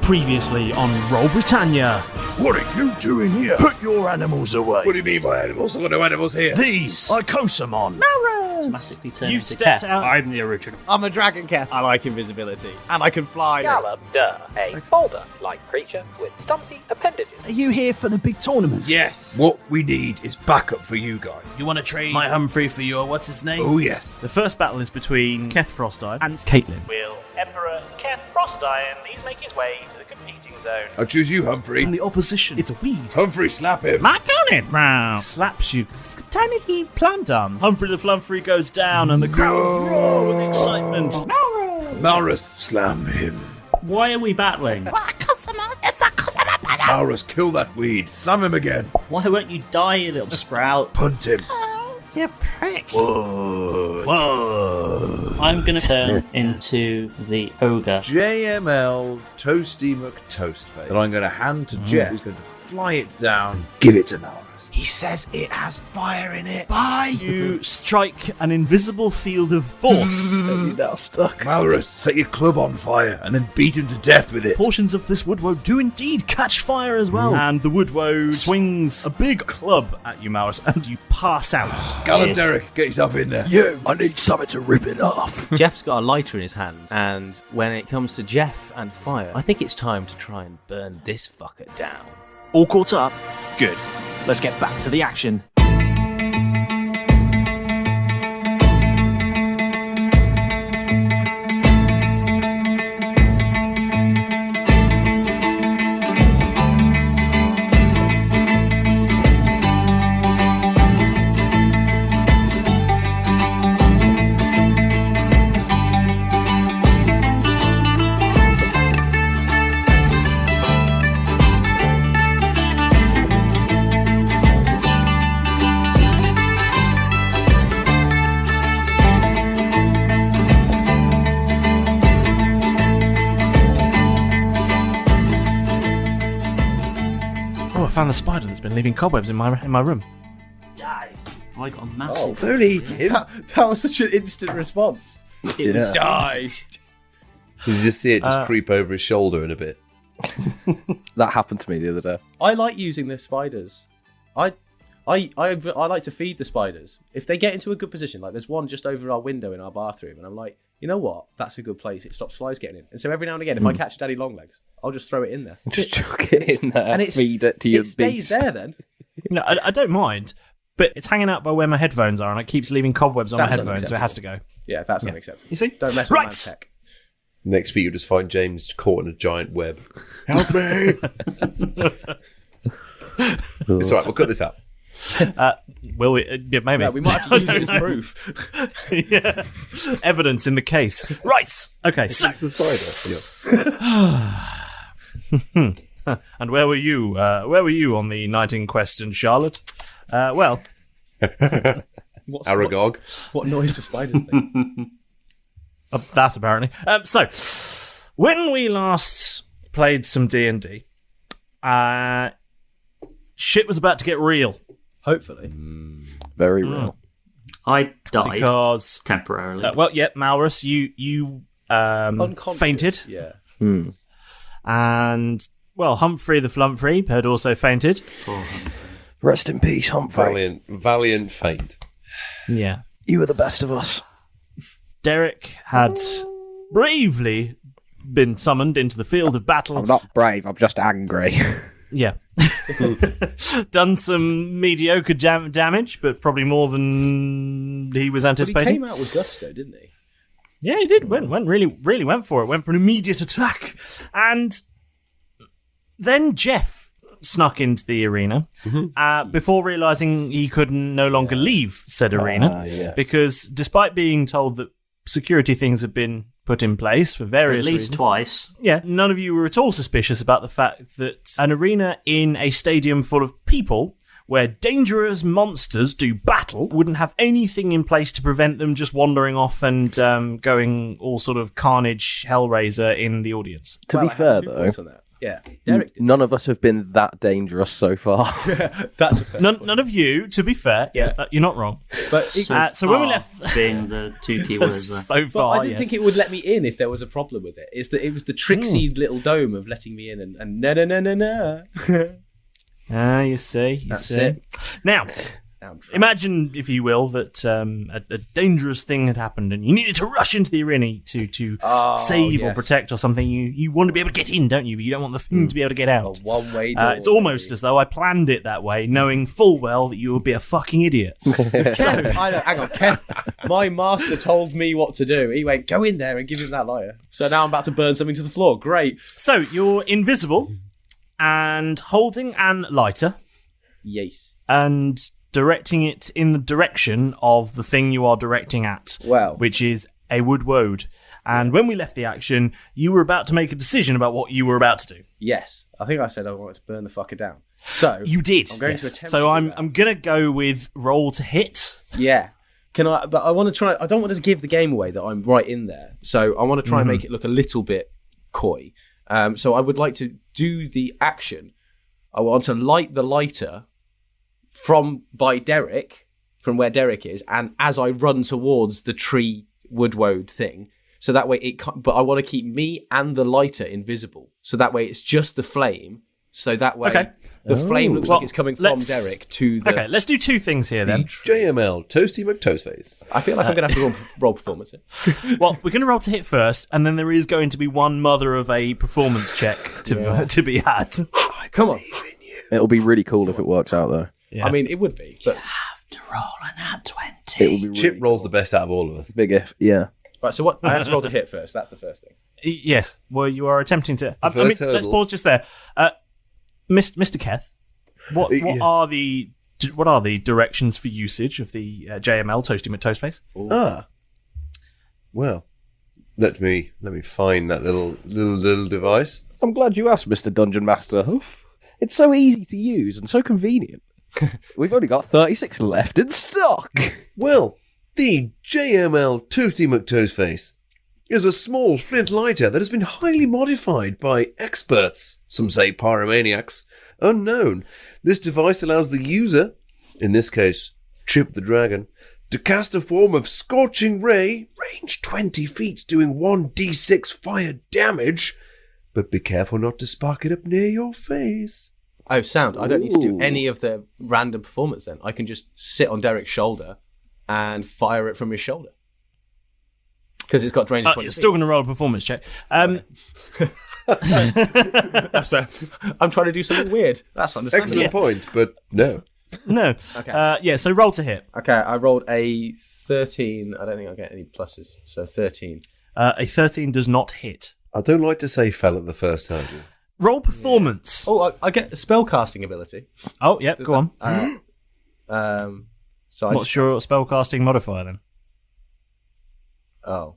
Previously on Roll Britannia. What are you doing here? Put your animals away. What do you mean by animals? I've got no animals here. These Icosomon. Automatically turn You into stepped Keth. out. I'm the original. I'm a dragon, Keth. I like invisibility. And I can fly. Gallop-der, a boulder-like creature with stumpy appendages. Are you here for the big tournament? Yes. What we need is backup for you guys. You want to trade my Humphrey for your what's his name? Oh, yes. The first battle is between Keth Frostiron and Caitlin. Will Emperor Keth Frostiron please make his way to the competing zone? I'll choose you, Humphrey. From the opposition. It's a weed. Humphrey, slap him. Mark on it, bro. Slaps you. Tiny plant arms. Humphrey the Flumfrey goes down and the crowd roar with excitement. Malrus, slam him. Why are we battling? Malrus, kill that weed. Slam him again. Why won't you die, you little sprout? Punt him. You prick. Whoa. I'm going to turn into the ogre. JML Toasty McToastface. And I'm going to hand to Jeff, who's going to fly it down. Give it to Malrus. He says it has fire in it. Bye. You strike an invisible field of force. You're now stuck. Malrus, set your club on fire and then beat him to death with it. Portions of this woodwoe do indeed catch fire as well. And the woodwoe swings a big club at you, Malrus, and you pass out. Gallop, Yes. Derek, get yourself in there. You, I need something to rip it off. Jeff's got a lighter in his hand, and when it comes to Jeff and fire, I think it's time to try and burn this fucker down. All caught up? Good. Let's get back to the action. Oh, I found the spider that's been leaving cobwebs in my room. Die. I got a massive. Don't eat him. That was such an instant response. It was Die. Did you just see it just creep over his shoulder in a bit? That happened to me the other day. I like using the spiders. I like to feed the spiders. If they get into a good position, like there's one just over our window in our bathroom, and I'm like, you know what? That's a good place. It stops flies getting in. And so every now and again, if I catch daddy longlegs, I'll just throw it in there. Just chuck it in there And and feed it to your It stays beast. there then. No, I don't mind, but it's hanging out by where my headphones are, and it keeps leaving cobwebs on That's my headphones, so it has to go. Yeah, that's unacceptable. You see? Don't mess with Right. man's tech. Next week you'll just find James caught in a giant web. Help me. It's alright, we'll cut this out. Will we? Yeah, maybe. Yeah, we might have to use I it as don't know. proof. Yeah. Evidence in the case. Right. Okay. So, The spider. Yeah. and where were you? Where were you on the night in question, Charlotte? Well, Aragog. What noise do spiders make? that apparently. So, when we last played some D&D, shit was about to get real Hopefully. Very real. I died because, temporarily. Malrus, you Unconscious. fainted, Yeah. and Humphrey the Flumfrey had also fainted. Rest in peace, Humphrey. Valiant feint. Yeah. You were the best of us. Derek had bravely been summoned into the field of battle. I'm not brave, I'm just angry. Yeah. Done some mediocre damage, but probably more than he was But he anticipating. came out with gusto, didn't he? Yeah, he did. Went really went for it. Went for an immediate attack. And then Jeff snuck into the arena before realising he could no longer leave said arena. Yes. Because despite being told that security things had been put in place for various At least reasons, twice. yeah, none of you were at all suspicious about the fact that an arena in a stadium full of people where dangerous monsters do battle wouldn't have anything in place to prevent them just wandering off and going all sort of carnage Hellraiser in the audience. To Well, be I have fair, 2 though, points on that. Yeah, Derek did. None of us have been that dangerous so far. That's a fair point. None of you, to be fair. Yeah. You're not wrong. But So when we left, being the two key words there. so But far, I didn't yes. think it would let me in if there was a problem with it. It's that it was the tricksy little dome of letting me in and no. You see. That's it. Now, I'm trying. imagine, if you will, that a dangerous thing had happened and you needed to rush into the arena to save or yes. protect or something. You want to be able to get in, don't you? But you don't want the thing to be able to get out. A one-way door. It's almost as though I planned it that way, knowing full well that you would be a fucking idiot. I know, hang on, Keth. My master told me what to do. He went, go in there and give him that lighter. So now I'm about to burn something to the floor. Great. So you're invisible and holding an lighter Yes. and directing it in the direction of the thing you are directing at, Well. which is a wood woad. And when we left the action, you were about to make a decision about what you were about to do. Yes. I think I said I wanted to burn the fucker down. So You did. I'm going yes. to attempt So to do I'm that. I'm gonna go with roll to hit. Yeah. Can I? But I want to try. I don't want to give the game away that I'm right in there. So I want to try and make it look a little bit coy. So I would like to do the action. I want to light the lighter from where Derek is, and as I run towards the tree woodwode thing, so that way it. But I want to keep me and the lighter invisible, so that way it's just the flame. So that way the flame looks like it's coming from Derek to the. Okay, let's do two things here then. JML, Toasty McToastface. I feel like I'm going to have to roll performance here. Well, we're going to roll to hit first, and then there is going to be one mother of a performance check to be had. Come on. It'll be really cool if it works out, though. Yeah. I mean, it would be, but To roll an at 20. It will be really Chip rolls the best out of all of us. big if. Yeah. right. So what? I have to roll to hit first. That's the first thing. Yes. Well, you are attempting to. I mean, first let's hurdle. pause just there. Mr. Keth, what Yes. are the directions for usage of the JML Toasty McToastface? Well, let me find that little device. I'm glad you asked, Mr. Dungeon Master. It's so easy to use and so convenient. We've only got 36 left in stock. Well, the JML Toasty McToastface is a small flint lighter that has been highly modified by experts, some say pyromaniacs, unknown. This device allows the user, in this case Chip the Dragon, to cast a form of scorching ray, range 20 feet, doing 1d6 fire damage, but be careful not to spark it up near your face. Oh, sound. I don't need to do Ooh. any of the random performance then. I can just sit on Derek's shoulder and fire it from his shoulder. Because it's got range of 20 You're feet. still going to roll a performance check. That's fair. I'm trying to do something weird. That's understandable. Excellent point, but no. No. Okay. So roll to hit. Okay, I rolled a 13. I don't think I'll get any pluses. So 13. A 13 does not hit. I don't like to say fell at the first hurdle. Roll performance. Oh, I get a spell casting ability. Oh, yep, go on. So I What's your spellcasting modifier then? Oh.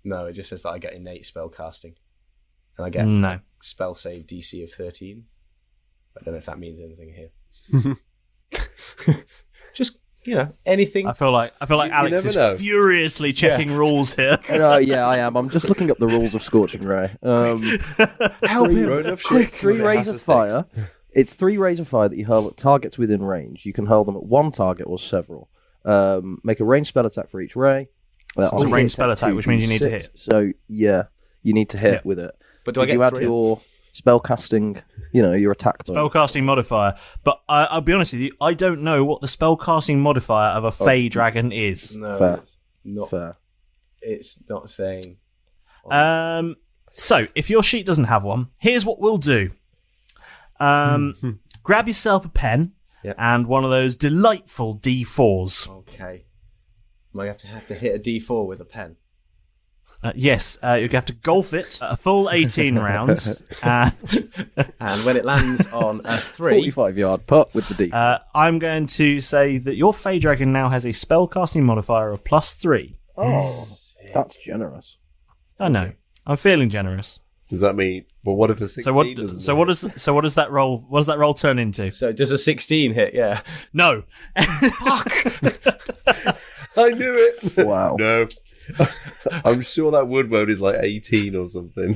No, it just says that I get innate spell casting. And I get No. spell save DC of 13. I don't know if that means anything here. Just, anything. I feel like Alex never is know. furiously checking rules here. Yeah, I am. I'm just looking up the rules of Scorching Ray. Help him. Throw enough Quick, shit, 3 somebody rays has of to stick. fire. It's 3 rays of fire that you hurl at targets within range. You can hurl them at one target or several. Make a ranged spell attack for each ray. it's a On ranged hit, spell that's attack, which means you need to 2d6. hit. So, yeah, you need to hit Yeah. with it. But do I Did get you add 3? your spell casting, your attack bonus? Spellcasting modifier. But I'll be honest with you, I don't know what the spellcasting modifier of a Fey Dragon is. No, Fair. it's not. Fair. It's not saying. So, if your sheet doesn't have one, here's what we'll do. Grab yourself a pen Yep. and one of those delightful D4s. Okay. Might have to hit a D4 with a pen. Yes, you have to golf it a full 18 rounds. And And when it lands on a 3, 45-yard putt with the D. I'm going to say that your Fey Dragon now has a spellcasting modifier of +3. Oh, that's generous. I know. I'm feeling generous. Does that mean? Well, what if a 16 doesn't? What does that roll? What does that roll turn into? so does a 16 hit? Yeah. No. I knew it. Wow. No. I'm sure that woodwode is like 18 or something.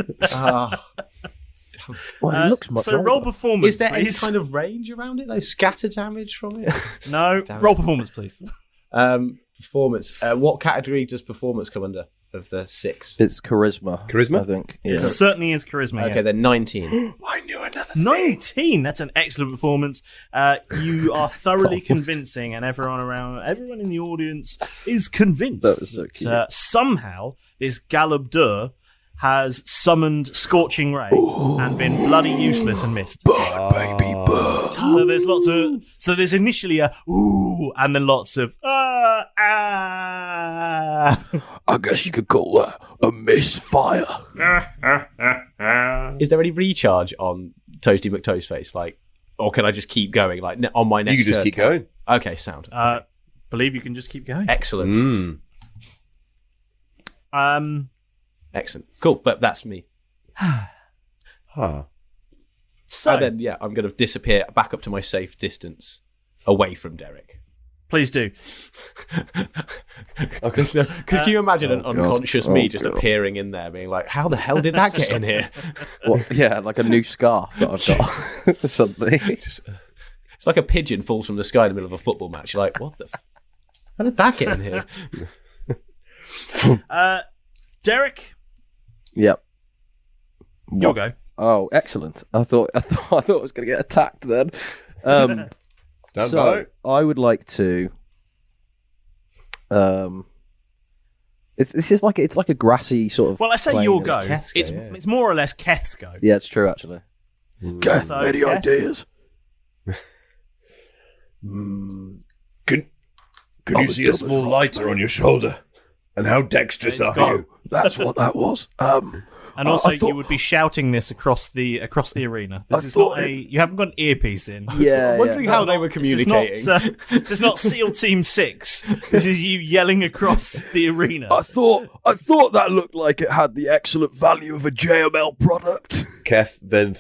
Well, it looks much so roll older. performance. Is there any please. kind of range around it, though? Scatter damage from it? No. Roll performance, please. Performance. What category does performance come under of the 6? It's charisma. Charisma? I think. It Yeah. certainly is charisma. Okay, yes. then 19. I knew another 19. That's an excellent performance. You are thoroughly convincing, and everyone in the audience is convinced That was so cute. that somehow this Galabdur has summoned Scorching Ray and been bloody useless and missed. Burn, baby, burn. So there's lots of. So there's initially a ooh, and then lots of ah. I guess you could call that a misfire. Is there any recharge on Toasty McToastface? Like, or can I just keep going? Like on my next You can just turn? keep going. Okay, sound. Believe you can just keep going. Excellent. Excellent. Cool, but that's me. Huh. So And then, I'm going to disappear back up to my safe distance away from Derek. please do. Could you imagine an unconscious me just God. appearing in there being like, how the hell did that get in here? Well, yeah, like a new scarf that I've got suddenly. It's like a pigeon falls from the sky in the middle of a football match. You're like, what the how did that get in here? Derek, Yep. you'll go. Oh, excellent! I thought I was going to get attacked then. Stand So by. I would like to. This is like it's like a grassy sort of. Well, I say plain. you'll go. Keth's go, It's yeah. it's more or less Keth's go. Yeah, it's true actually. Keth, So, any Keth? ideas? Can I'm you as see a dumb as small rocks, lighter mate. on your shoulder? And how dexterous It's are got- you? That's what that was. And also, I thought- you would be shouting this across the arena. This I is thought not a. You haven't got an earpiece in. Yeah, I'm wondering how they were communicating. This is not SEAL Team 6. This is you yelling across the arena. I thought that looked like it had the excellent value of a JML product. Keth then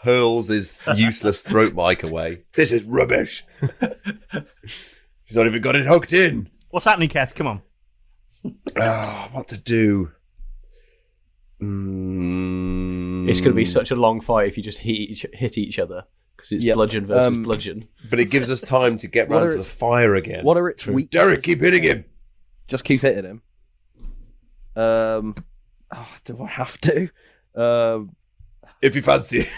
hurls his useless throat mic away. This is rubbish. He's not even got it hooked in. What's happening, Keth? Come on. What to do? It's going to be such a long fight if you just hit each other because it's Yep. bludgeon versus bludgeon. But it gives us time to get round to the fire again. What are its weak? Derek, keep hitting him. Just keep hitting him. Do I have to? If you fancy it.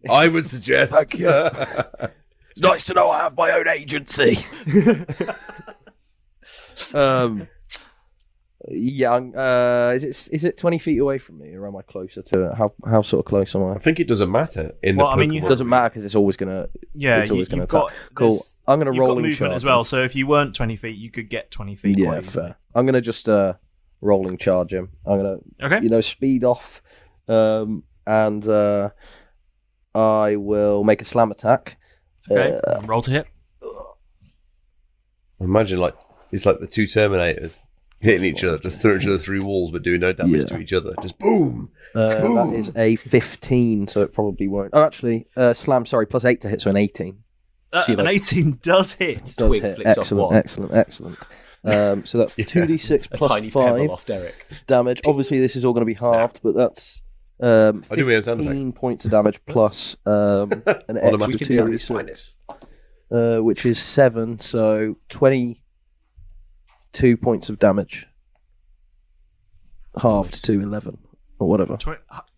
I would suggest. Thank you. It's nice to know I have my own agency. Yeah. Is it 20 feet away from me, or am I closer to it? How sort of close am I I? think it doesn't matter in Well, the I mean, you It Pokemon. doesn't matter because it's always gonna. Yeah, it's always gonna you've attack. got Cool. there's- I'm gonna You've rolling got movement charge as well, him. so if you weren't 20 feet, you could get 20 feet. Yeah, quite easily. fair. I'm gonna just rolling charge him. I'm gonna Okay. speed off, and I will make a slam attack. Okay. Roll to hit. Imagine it's like the two Terminators hitting each other, just throwing each other through walls, but doing no damage to each other. Just boom. That is a 15, so it probably won't. Oh, actually, slam. Sorry, plus 8 to hit, so an 18. An 18 does hit. Does Twig hit. flicks off Excellent, one. excellent. So that's 2d6 A plus tiny 5 pebble off Derek. damage. Obviously, this is all going to be halved, but that's I do we have sound 15 points of damage plus an extra Automatic tell his 2d6, which is 7, so 22 points of damage. Halved to 11, or whatever.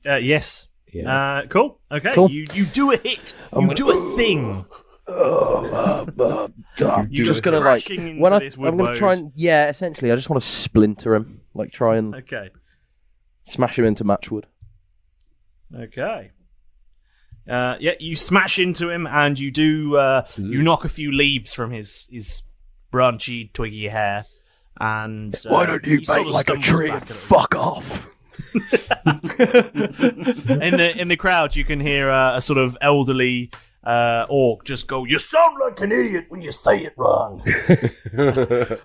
Yes. Yeah. Cool. Okay. Cool. You do a hit. You do a thing. You're just going to crashing into when this I'm going to wood try woad. and, essentially, I just want to splinter him. Like, try and Okay. smash him into matchwood. Okay. You smash into him, and you do. You knock a few leaves from his branchy, twiggy hair, and Why don't you he sort make of like a stumbles tree back and little fuck off? in the crowd, you can hear a sort of elderly orc just go, "You sound like an idiot when you say it wrong."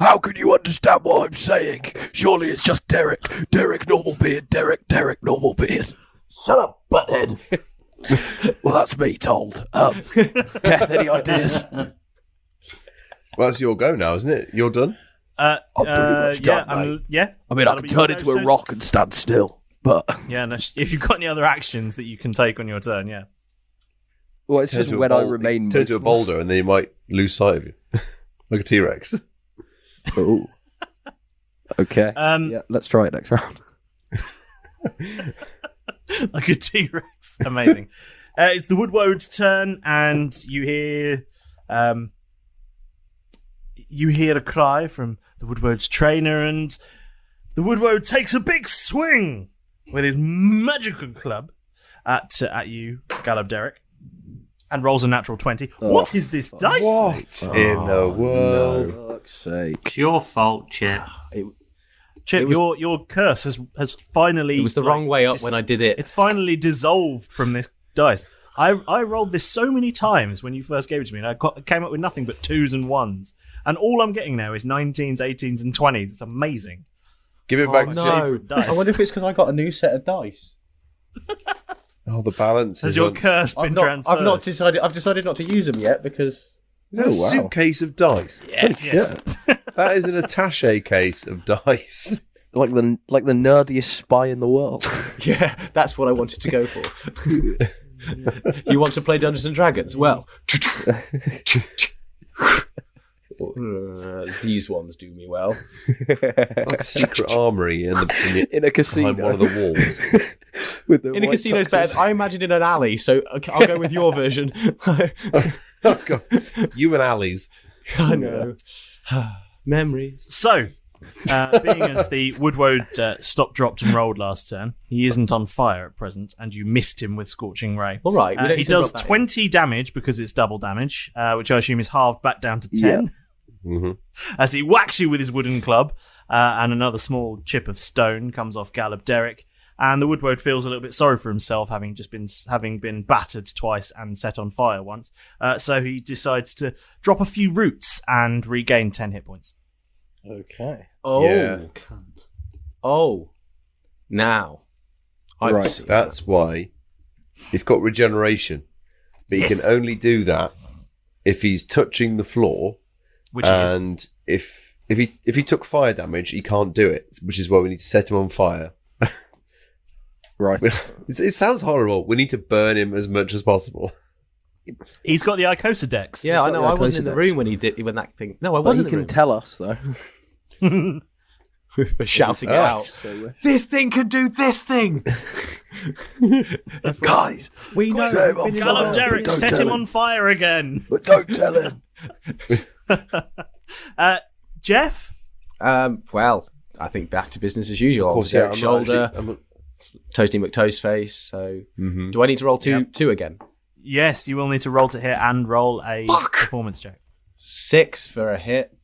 How can you understand what I'm saying? Surely it's just Derek. Derek Normalbeard. Derek Normalbeard. Shut up, butthead. Well, that's me told. Keth, any ideas? Well, that's your go now, isn't it? You're done? I'm pretty much done, mate. yeah. I mean, I can turn into a rock and stand still. but Yeah, no, if you've got any other actions that you can take on your turn, yeah. well, it's just when I remain turn to a boulder, and then you might lose sight of you, like a T-Rex. Oh. Okay. Yeah, let's try it next round. Like a T-Rex. Amazing. It's the Woodwoad's turn, and you hear a cry from the Woodwoad's trainer, and the Woodwoad takes a big swing with his magical club at you, Galabderic, and rolls a natural 20. What is this dice? What in the world? For fuck's sake. It's your fault, Chip. Chip, your curse has finally... It was the wrong way up when I did it. It's finally dissolved from this dice. I rolled this so many times when you first gave it to me, and I came up with nothing but 2s and 1s. And all I'm getting now is 19s, 18s, and 20s. It's amazing. Give it back to No, dice. I wonder if it's because I got a new set of dice. Oh, the balance Has is your on. curse been transferred? I've decided not to use them yet because... Is that a suitcase of dice? Yeah, yes. That is an attaché case of dice. Like the nerdiest spy in the world. Yeah, that's what I wanted to go for. You want to play Dungeons and Dragons? Well, these ones do me well. Like a secret armory in In a casino. behind one of the walls. With the In a white casino's tuxes. bed, I imagine in an alley, so I'll go with your version. Oh, God. You and Ali's. I know. Memories. So, being as the Woodwoad stopped, dropped, and rolled last turn, he isn't on fire at present, and you missed him with Scorching Ray. All right. we don't He need to does drop that 20 damage because it's double damage, which I assume is halved back down to 10. As he whacks you with his wooden club, and another small chip of stone comes off Galabderic. And the Woodwoad feels a little bit sorry for himself, having been battered twice and set on fire once. So he decides to drop a few roots and regain 10 hit points. Okay. Oh. Yeah. Cunt. Oh. Now. Right. See. That's why he's got regeneration. But he Yes. can only do that if he's touching the floor. Which he is. And if he took fire damage, he can't do it, which is why we need to set him on fire. Right. It sounds horrible. We need to burn him as much as possible. He's got the Icosodex. Yeah, I know. Yeah, I wasn't in the Icosodex. room when that thing. No, I But wasn't he in the can room. tell us, though. We're shouting it out. This thing can do this thing. Guys, We know. set him on we've been fire. involved. Galabderic, Don't set tell him him. on fire again. but don't tell him. Jeff? Well, I think back to business as usual. Of course, Obviously, yeah, Eric's I'm not shoulder, actually- Toasty McToastface. So, do I need to roll two again? Yes, you will need to roll to hit and roll a performance check. 6 for a hit.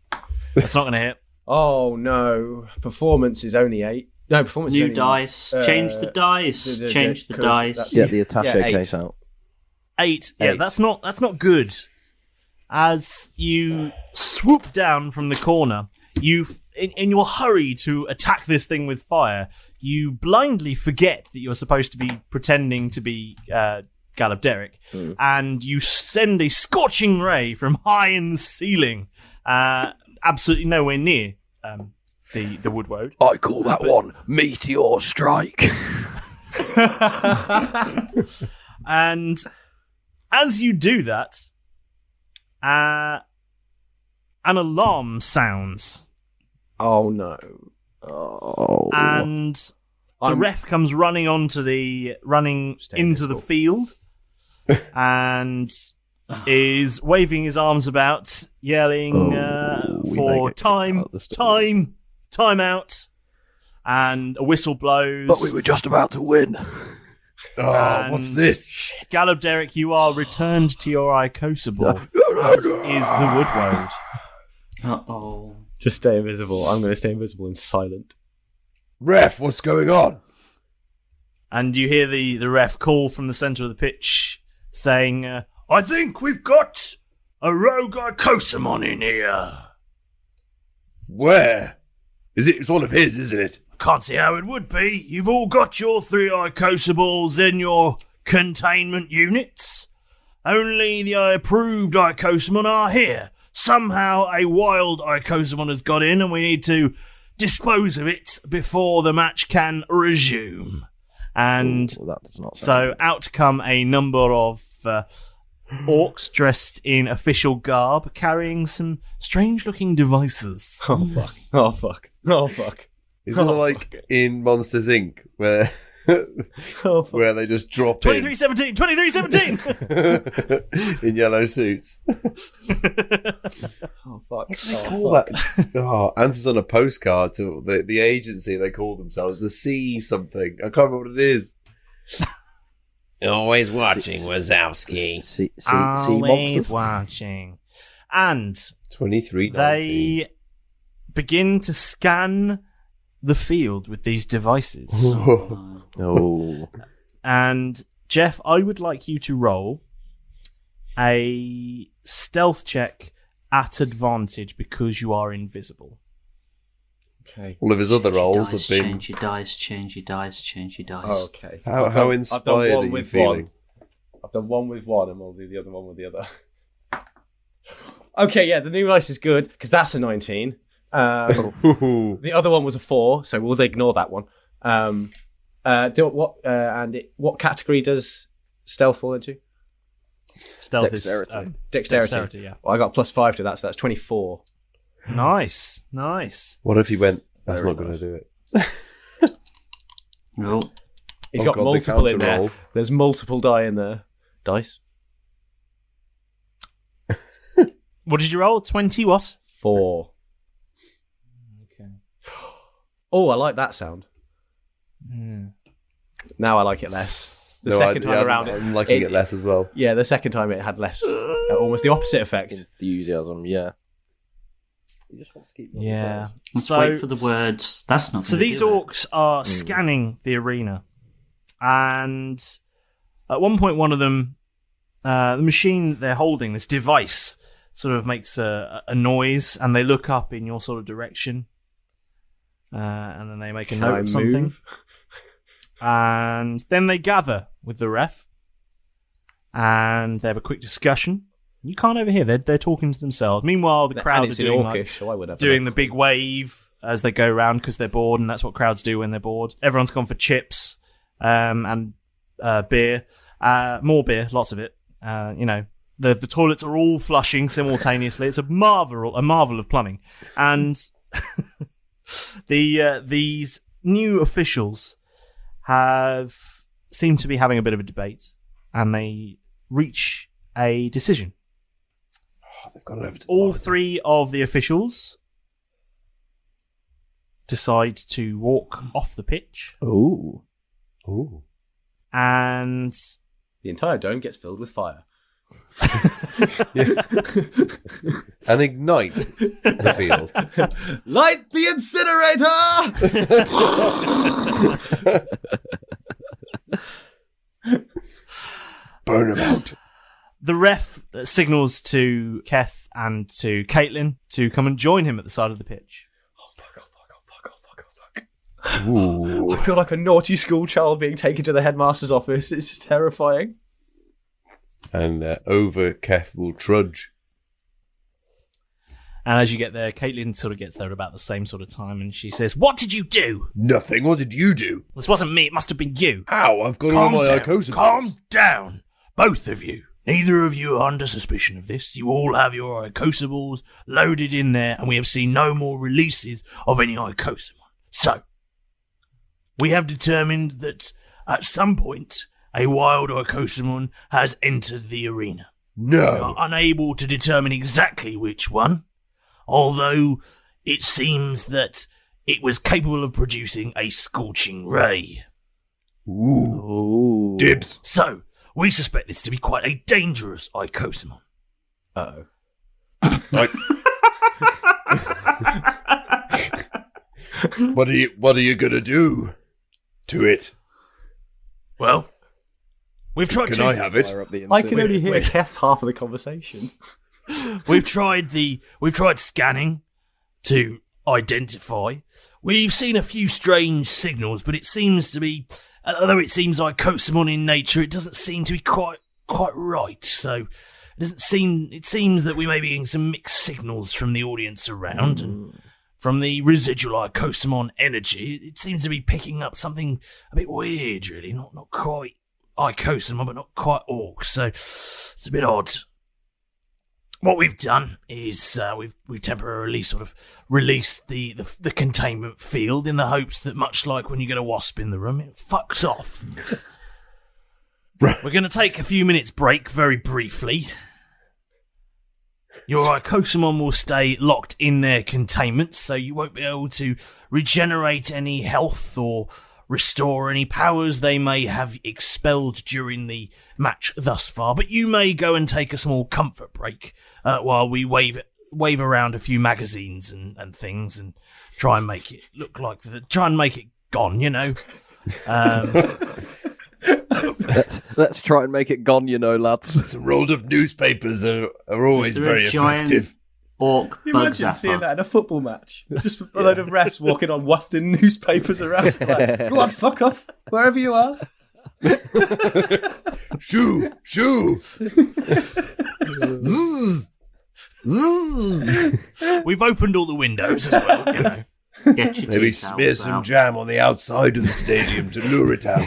That's not going to hit. Oh no, performance is only 8. No, performance is New only, dice. Change the dice. Change the dice. Get the attaché Yeah, 8. case out. 8. Yeah, 8. that's not good. As you swoop down from the corner, in your hurry to attack this thing with fire, you blindly forget that you're supposed to be pretending to be Galabderic, and you send a scorching ray from high in the ceiling, absolutely nowhere near the Woodwoad. I call that one Meteor Strike. And as you do that, an alarm sounds. Oh no. Oh. And the ref comes running into the field and is waving his arms about, yelling we may for get time kicked out this time. out, and a whistle blows. But we were just about to win. Oh, what's this? Galabderic, you are returned to your Icosomon, as is the Woodwoad. Uh-oh. Just stay invisible. I'm going to stay invisible and silent. Ref, what's going on? And you hear the ref call from the centre of the pitch, saying, I think we've got a rogue Icosomon in here. Where? It's one of his, isn't it? Can't see how it would be. You've all got your 3 Icosoballs in your containment units. Only the approved Icosomon are here. Somehow a wild Icosomon has got in and we need to dispose of it before the match can resume. And Ooh, that does not so sound out come a number of orcs dressed in official garb, carrying some strange-looking devices. Oh fuck! Oh fuck! Oh fuck! Is it like in Monsters Inc. where where they just drop 2317! 2317! in yellow suits? Oh fuck! What do they call that? Oh, answers on a postcard to the agency. They call themselves the C something. I can't remember what it is. Always watching, Wazowski. sea Always monsters. watching. And 2319. they begin to scan the field with these devices. Oh, And Jeff, I would like you to roll a stealth check at advantage because you are invisible. Okay. All of his other roles have been. Change your dice, change your dice, change your dice. Oh, okay. How inspired are you feeling? I've done one with one, and I'll do the other one with the other. Okay, yeah, the new dice is good because that's a 19. The other one was a 4, so we'll ignore that one. What category does stealth fall into? Stealth Dexterity. is Dexterity. yeah. Well, I got +5 to that, so that's 24. Nice. What if he went? That's Very not going to do it. No. He's Oh got God, the multiple in counter there. roll. There's multiple die in there. Dice. What did you roll? 20 what? 4. Okay. Oh, I like that sound. Now I like it less. The second time around, I'm liking it less as well. Yeah, the second time it had less, almost the opposite effect. enthusiasm. Yeah. He just wants to keep. them on Yeah. his toes. Let's wait for the words. That's not So gonna these do it. orcs are scanning the arena, and at one point, one of them, the machine they're holding, this device, sort of makes a noise, and they look up in your sort of direction, and then they make a note of something, and then they gather with the ref, and they have a quick discussion. You can't overhear; they're talking to themselves. Meanwhile, the crowd it's are in doing Orcish, so I would have doing the big wave as they go around because they're bored, and that's what crowds do when they're bored. Everyone's gone for chips and beer, more beer, lots of it. The toilets are all flushing simultaneously. It's a marvel of plumbing, and these new officials seem to be having a bit of a debate, and they reach a decision. They've gone over to All three of the officials decide to walk off the pitch, Ooh. and The entire dome gets filled with fire. and ignite the field. Light the incinerator! Burn him out. the ref signals to Keth and to Caitlin to come and join him at the side of the pitch. Ooh. I feel like a naughty school child being taken to the headmaster's office. It's just terrifying. And over Keth will trudge. And as you get there, Caitlin sort of gets there at about the same sort of time, and she says, "What did you do? Nothing. What did you do? This wasn't me. It must have been you." Ow, I've got all my Icosomon. Calm down, both of you. Neither of you are under suspicion of this. You all have your Icosoballs loaded in there, and we have seen no more releases of any Icosomon. So, we have determined that at some point, a wild Icosomon has entered the arena. We No. are unable to determine exactly which one, although it seems that it was capable of producing a scorching ray. Ooh. Dibs. So, we suspect this to be quite a dangerous Icosomon. Uh-oh. What are you gonna do to it? Well, we've tried Can to... I have it? Fire up the I can only hear wait. Keth's half of the conversation. We've tried scanning to identify. We've seen a few strange signals, but it seems to be, although it seems Icosomon in nature, it doesn't seem to be quite right. So it seems that we may be getting some mixed signals from the audience around, and from the residual Icosomon energy, it seems to be picking up something a bit weird, really. Not quite Icosomon, but not quite orcs. So it's a bit odd. What we've done is we've temporarily sort of released the containment field in the hopes that, much like when you get a wasp in the room, it fucks off. We're going to take a few minutes break very briefly. Your Icosomon will stay locked in their containment, so you won't be able to regenerate any health or restore any powers they may have expelled during the match thus far. But you may go and take a small comfort break while we wave around a few magazines and things and try and make it look like try and make it gone, you know. Let's try and make it gone, you know, lads. Some rolled up newspapers are always very effective. Orc you bug imagine zapper. seeing that in a football match? Just a load of refs walking on wafting newspapers around. Like, go on, fuck off, wherever you are. Shoo! We've opened all the windows as well, you know. Get your Maybe teeth out, smear some pal. jam on the outside of the stadium to lure it out.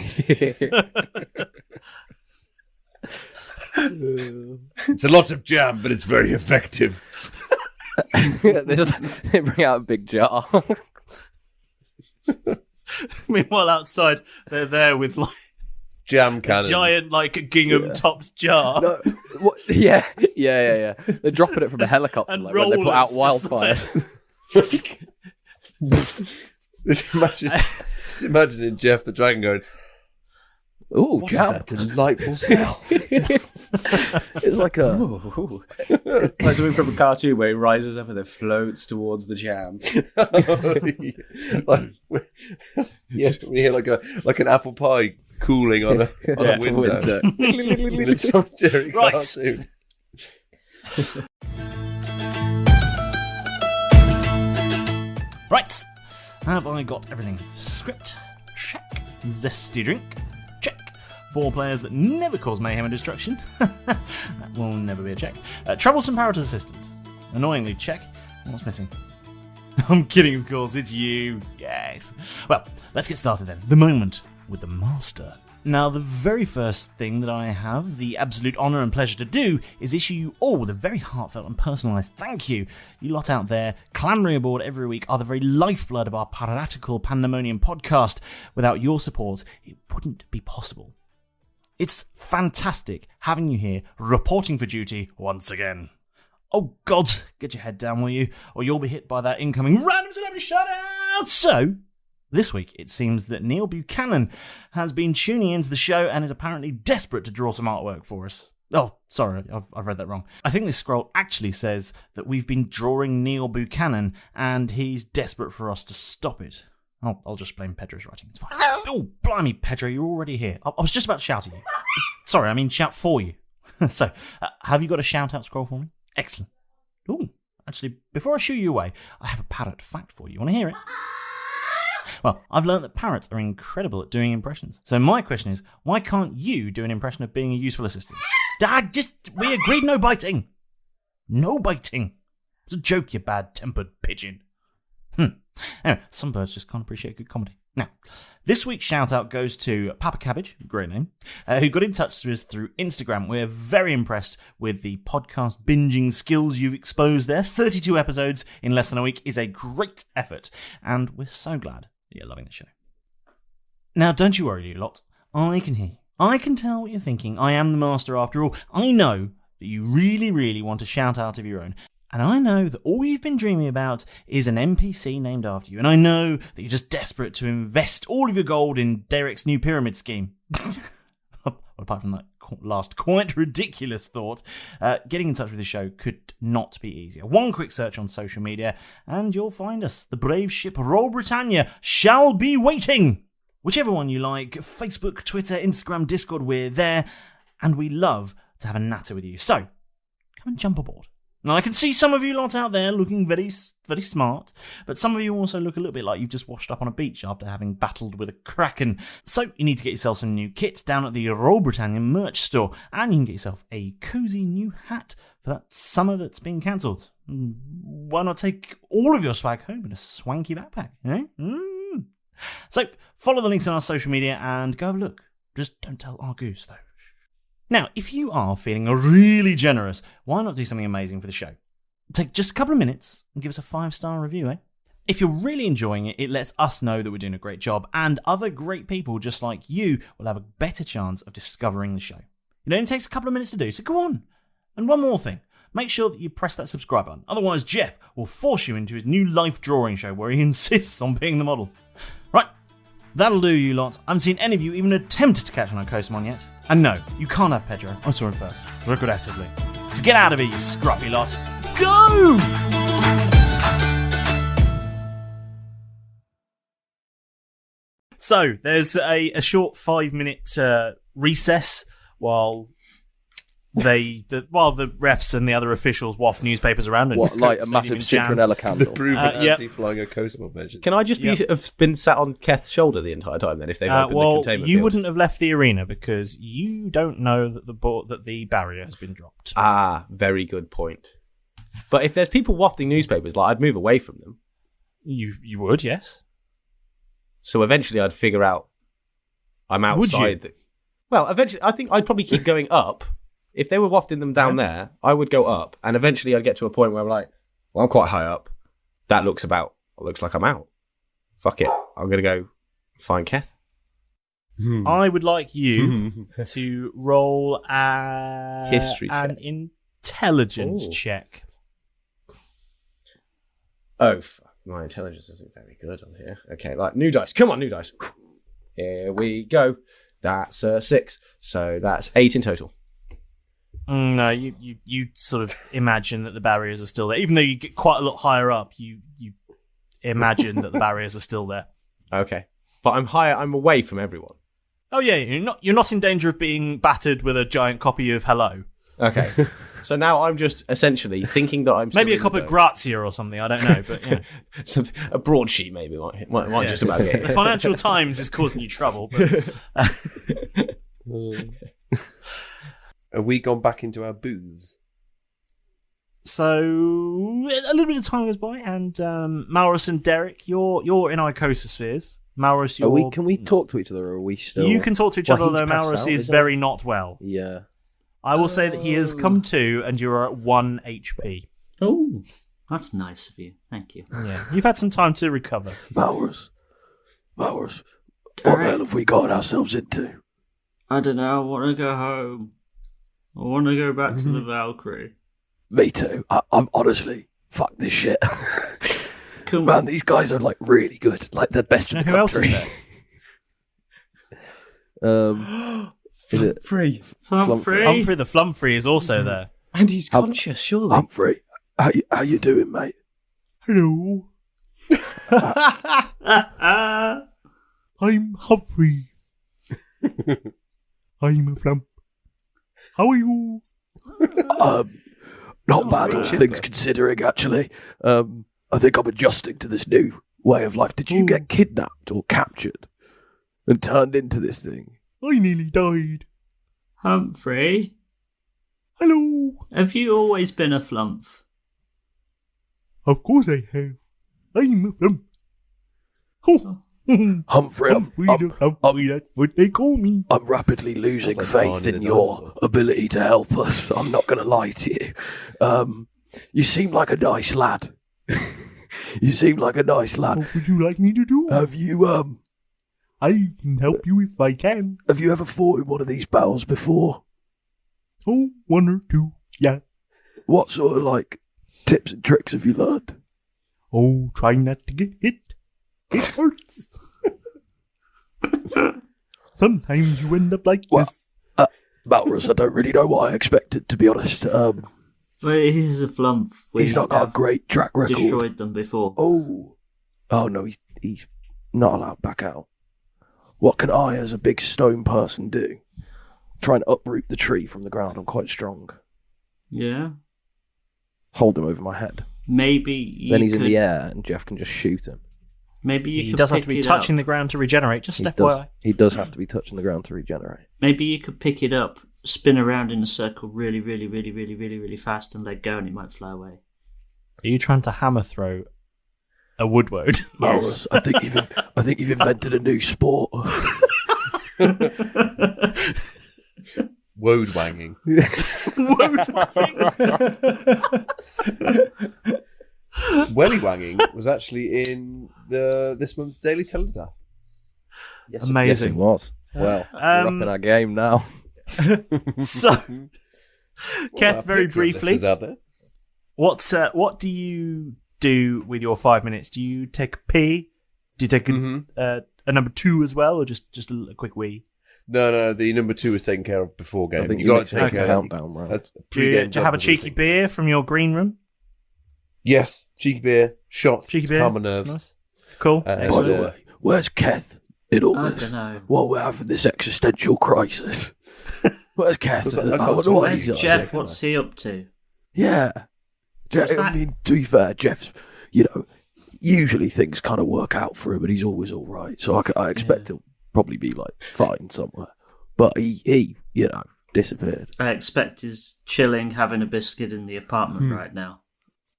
It's a lot of jam, but it's very effective. They bring out a big jar. Meanwhile, outside, they're there with like Jam cannon. giant, like gingham topped jar. No, what, yeah. They're dropping it from a helicopter And like, when they put out rollers just wildfires. Just imagining Jeff the Dragon going, Ooh, what is jam. that delightful smell? It's like a... Like something from a cartoon where he rises up and then floats towards the jam. Yeah, we hear like an apple pie cooling on a window. In a Tom and Jerry cartoon. Right. Have I got everything? Script? Check. Zesty drink? Check. 4 players that never cause mayhem and destruction? That will never be a check. Troublesome parrot assistant? Annoyingly, check. What's missing? I'm kidding, of course, it's you. Yes. Well, let's get started then. The moment with the master. Now, the very first thing that I have the absolute honour and pleasure to do is issue you all with a very heartfelt and personalised thank you. You lot out there clambering aboard every week are the very lifeblood of our piratical pandemonium podcast. Without your support, it wouldn't be possible. It's fantastic having you here, reporting for duty once again. Oh God, get your head down, will you? Or you'll be hit by that incoming random celebrity shout-out! So, this week, it seems that Neil Buchanan has been tuning into the show and is apparently desperate to draw some artwork for us. Oh, sorry, I've read that wrong. I think this scroll actually says that we've been drawing Neil Buchanan and he's desperate for us to stop it. I'll just blame Pedro's writing, it's fine. Oh, blimey, Pedro, you're already here. I was just about to shout at you. Sorry, I mean shout for you. So, have you got a shout-out scroll for me? Excellent. Oh, actually, before I shoo you away, I have a parrot fact for you. Want to hear it? Well, I've learned that parrots are incredible at doing impressions. So my question is, why can't you do an impression of being a useful assistant? Dad, we agreed no biting. No biting. It's a joke, you bad-tempered pigeon. Anyway, some birds just can't appreciate good comedy. Now, this week's shout-out goes to Papa Cabbage, great name, who got in touch with us through Instagram. We're very impressed with the podcast binging skills you've exposed there. 32 episodes in less than a week is a great effort, and we're so glad you're loving the show. Now, don't you worry, you lot. I can hear you. I can tell what you're thinking. I am the master after all. I know that you really, really want a shout-out of your own. And I know that all you've been dreaming about is an NPC named after you. And I know that you're just desperate to invest all of your gold in Derek's new pyramid scheme. Apart from that last quite ridiculous thought, getting in touch with the show could not be easier. One quick search on social media and you'll find us. The brave ship Roll Britannia shall be waiting. Whichever one you like, Facebook, Twitter, Instagram, Discord, we're there. And we love to have a natter with you. So, come and jump aboard. Now, I can see some of you lot out there looking very, very smart, but some of you also look a little bit like you've just washed up on a beach after having battled with a kraken. So you need to get yourself some new kits down at the Roll Britannia merch store, and you can get yourself a cozy new hat for that summer that's been cancelled. Why not take all of your swag home in a swanky backpack, eh? So follow the links on our social media and go have a look. Just don't tell our goose, though. Now, if you are feeling really generous, why not do something amazing for the show? Take just a couple of minutes and give us a 5-star review, eh? If you're really enjoying it, it lets us know that we're doing a great job, and other great people just like you will have a better chance of discovering the show. It only takes a couple of minutes to do, so go on. And one more thing. Make sure that you press that subscribe button. Otherwise, Jeff will force you into his new life drawing show where he insists on being the model. Right. That'll do, you lot. I haven't seen any of you even attempt to catch an Icosomon yet. And no, you can't have Pedro. I saw him first. Regrettably. So get out of here, you scruffy lot. Go! So, there's a short 5-minute recess while the refs and the other officials waft newspapers around and What, like a massive citronella candle? The proven anti-flying Icosomon measures. Can I just have been sat on Keth's shoulder the entire time then if they've opened the containment you field? wouldn't have left the arena because you don't know that the barrier has been dropped. Ah, very good point. But if there's people wafting newspapers, like I'd move away from them. You would, yes. So eventually I'd figure out I'm outside. Well, eventually I think I'd probably keep going up. If they were wafting them down there, I would go up, and eventually I'd get to a point where I'm like, well, I'm quite high up. That looks like I'm out. Fuck it. I'm going to go find Keth. I would like you to roll History an intelligence check. Oh, fuck. My intelligence isn't very good on here. Okay, like, new dice. Come on, new dice. Here we go. That's 6. So that's 8 in total. No, you sort of imagine that the barriers are still there. Even though you get quite a lot higher up, you imagine that the barriers are still there. Okay. But I'm higher, I'm away from everyone. Oh yeah, you're not in danger of being battered with a giant copy of Hello. Okay. So now I'm just essentially thinking that I'm still maybe a copy of Grazia or something, I don't know, but yeah. A broadsheet maybe might just about get it. The Financial Times is causing you trouble, but Have we gone back into our booths? So a little bit of time goes by, and Malrus and Derek, you're in Icosospheres. Malrus, Can we talk to each other, or are we still? You can talk to each other, he's though passed Malrus out, is isn't very he? not well. Yeah. I will say that he has come to, and you're at 1 HP. Oh, that's nice of you. Thank you. Yeah, you've had some time to recover. Malrus, what the hell have we got ourselves into? I don't know. I want to go home. I want to go back to the Valkyrie. Me too. I'm honestly, fuck this shit. Come Man, these guys are like really good, like the best in the Who else is country. there? Is it Free. Humphrey. Humphrey the Flumfrey is also there. And he's conscious, surely. Humphrey, how you doing, mate? Hello. I'm Humphrey. I'm a flump. How are you? Not bad, all things considering, actually. I think I'm adjusting to this new way of life. Did you get kidnapped or captured and turned into this thing? I nearly died. Humphrey, Hello. have you always been a flump? Of course I have. I'm a flump. Oh. Humphrey, Humphrey, that's what they call me. I'm rapidly losing Sounds like faith Barney in the your dinosaur. ability to help us. I'm not going to lie to you. You seem like a nice lad. You seem like a nice lad. What would you like me to do? Have you I can help you if I can. have you ever fought in one of these battles before? Oh, 1 or 2, yeah. What sort of like tips and tricks have you learned? Oh, try not to get hit. It hurts. Sometimes you end up like Well, this. Malrus, I don't really know what I expected, to be honest. Well, he's a flump. He's not got a have great track record. destroyed them before. Oh no, he's not allowed back out. What can I, as a big stone person, do? Try and uproot the tree from the ground. I'm quite strong. Yeah. hold him over my head. Maybe Then he's in the air, and Jeff can just shoot him. Maybe you He could does have pick to be it touching up. the ground to regenerate. Just He FYI. does have to be touching the ground to regenerate. Maybe you could pick it up, spin around in a circle really, really, really, really, really, really fast, and let go, and it might fly away. Are you trying to hammer throw a woodwode? Malrus, I think you've invented a new sport. Woad wanging. Welly wanging was actually in this month's Daily Telegraph. Yes, Amazing. Yes, it was. Well, we're up in our game now. So, Keth, very briefly, listeners out there. what do you do with your 5 minutes? Do you take a pee? Do you take a number 2 as well, or just a quick wee? No, the number 2 was taken care of before game. I think you you got need to to take take a countdown, right? Do you have a cheeky beer from your green room? Yes, cheeky beer, shot, Cheeky to beer? calm my nerves. Nice. Cool. By the way, where's Keth in all I this? don't know. While we're having this existential crisis. Where's Keth? Looks like I've I got wonder what to he's wait. up Jeff, to. what's he up to? Yeah. What's I that? mean, to be fair, Jeff's, usually things kind of work out for him, and he's always all right. So I expect he'll probably be, fine somewhere. But he disappeared. I expect he's chilling, having a biscuit in the apartment right now.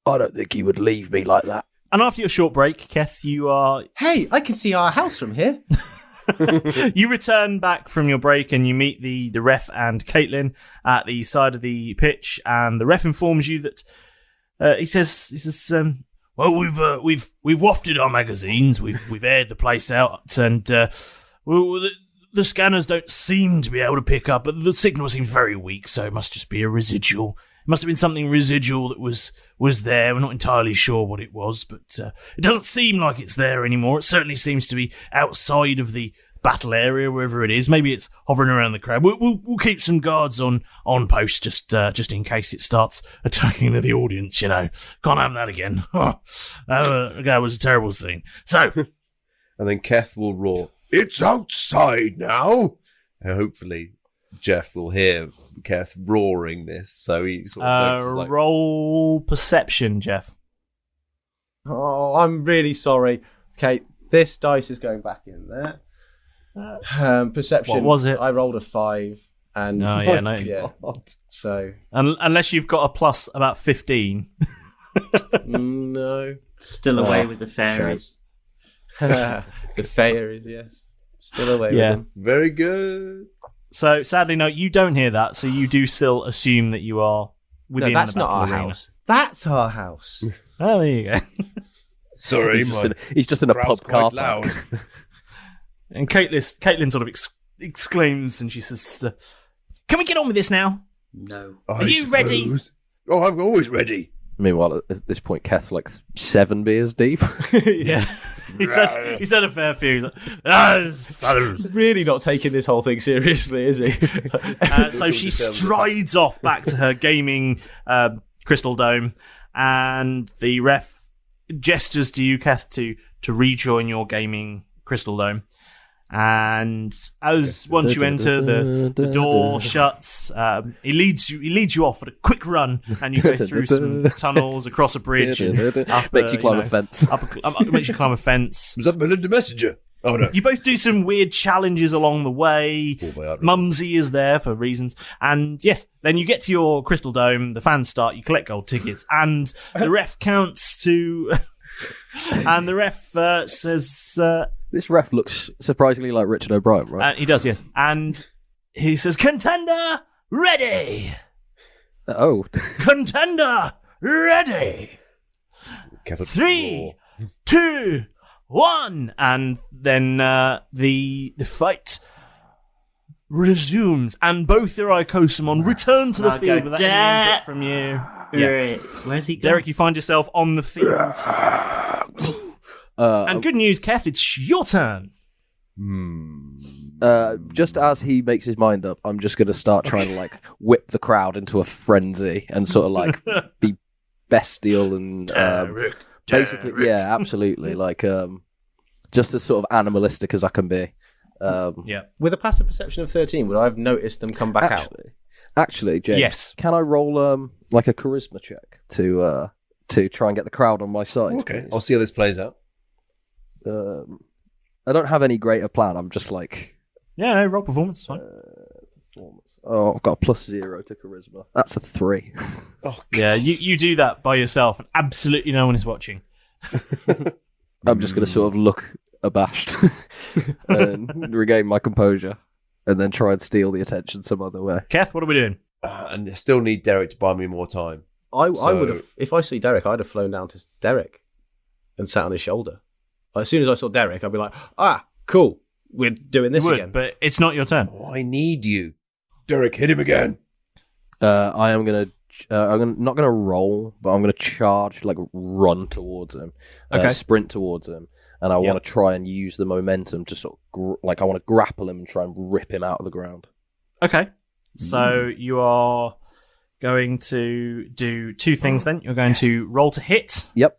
I don't think he would leave me like that. And after your short break, Keth, you are Hey, I can see our house from here. you return back from your break and you meet the ref and Caitlin at the side of the pitch, and the ref informs you that he says, Well, we've wafted our magazines. We've aired the place out, and the scanners don't seem to be able to pick up. But the signal seems very weak, so it must just be a residual. It must have been something residual that was there. We're not entirely sure what it was, but it doesn't seem like it's there anymore. It certainly seems to be outside of the battle area, wherever it is. Maybe it's hovering around the crowd. We'll keep some guards on post just in case it starts attacking the audience. Can't have that again. That was a terrible scene. So, And then Keth will roar, "It's outside now!" And hopefully Jeff will hear Keth roaring this, so he sort of notices, roll perception, Jeff. Oh, I'm really sorry. Okay, this dice is going back in there. Perception. What was it? I rolled a 5. And Oh, yeah, no. yeah. So Unless you've got a plus about 15. no. Still away with the fairies. The fairies, yes. Still away with Yeah. them. very good. So, sadly, no, you don't hear that, so you do still assume that you are within No, that's the not battle our arena. house. That's our house. Oh, there you go. Sorry, He's just in a crowd's pub car quite loud. park. And Caitlin sort of exclaims, and she says, "Can we get on with this now? No. Oh, Are you ready?" Oh, I'm always ready. Meanwhile, at this point, Keth's 7 beers deep. Yeah. He said a fair few. He's like, Really not taking this whole thing seriously, is he? so she strides off back to her gaming crystal dome, and the ref gestures to you, Keth, to rejoin your gaming crystal dome. And as once you enter, the door shuts. He leads you off at a quick run, and you go through some tunnels, across a bridge, and up, Makes you climb a fence. Makes you climb a fence. Was that Melinda Messenger? Oh, no. You both do some weird challenges along the way. Mumsy is there for reasons. And yes, then you get to your crystal dome, the fans start, you collect gold tickets, and the ref counts to... and the ref says... This ref looks surprisingly like Richard O'Brien, right? he does, yes. And he says, "Contender, ready! Oh. Contender, ready! 3, 2, 1!" And then the fight resumes, and both your Icosomon return to the I'll field go, without any input from you. Right. Where's he going? Derek, you find yourself on the field. And good news, Keth, it's your turn. Just as he makes his mind up, I'm just going to start trying to whip the crowd into a frenzy and sort of be bestial and basically, yeah, absolutely, just as sort of animalistic as I can be. Yeah. With a passive perception of 13, would I have noticed them come back out? Actually, James, Yes. can I roll like a charisma check to try and get the crowd on my side. Okay, please. I'll see how this plays out. I don't have any greater plan. I'm just like... Yeah, no, roll performance. It's fine. Performance. Oh, I've got a +0 to charisma. That's a 3. Oh, Yeah, you do that by yourself, and absolutely no one is watching. I'm just going to sort of look abashed and regain my composure, and then try and steal the attention some other way. Keth, what are we doing? And I still need Derek to buy me more time. I So- would have, if I see Derek, I'd have flown down to Derek and sat on his shoulder. As soon as I saw Derek, I'd be like, cool, we're doing this You would, again. but it's not your turn. Oh, I need you. Derek, hit him again. I am going to... I'm not going to roll, but I'm going to charge, like run towards him, Okay. sprint towards him, and I want to try and use the momentum to sort of I want to grapple him and try and rip him out of the ground. Okay. So you are going to do two things then. You're going to roll to hit. Yep.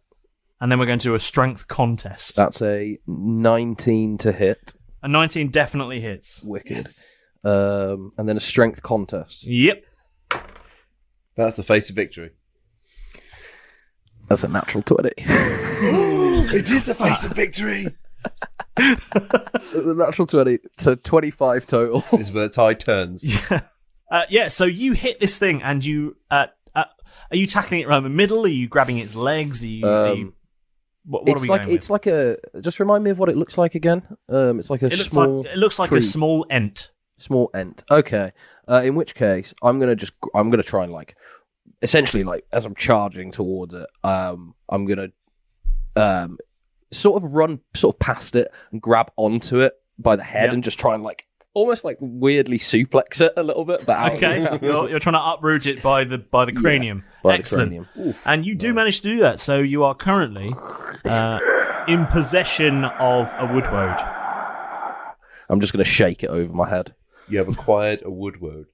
And then we're going to do a strength contest. That's a 19 to hit. A 19 definitely hits. Wicked. And then a strength contest. Yep. That's the face of victory. That's a natural 20. It is the face of victory. The natural 20. So 25 total. This is where the tide turns. Yeah, so you hit this thing and you... are you tackling it around the middle? Are you grabbing its legs? Are you what are we going with? It's like a... Just remind me of what it looks like again. It's like a small... It looks like tree. a small ent. Small ent. Okay. In which case, I'm gonna try and like, essentially like as I'm charging towards it, I'm gonna sort of run past it and grab onto it by the head and just try and like almost like weirdly suplex it a little bit. But Okay, you're trying to uproot it by the cranium. by Excellent. the cranium. And you do manage to do that. So you are currently in possession of a woodwode. I'm just gonna shake it over my head. You have acquired a woodwode.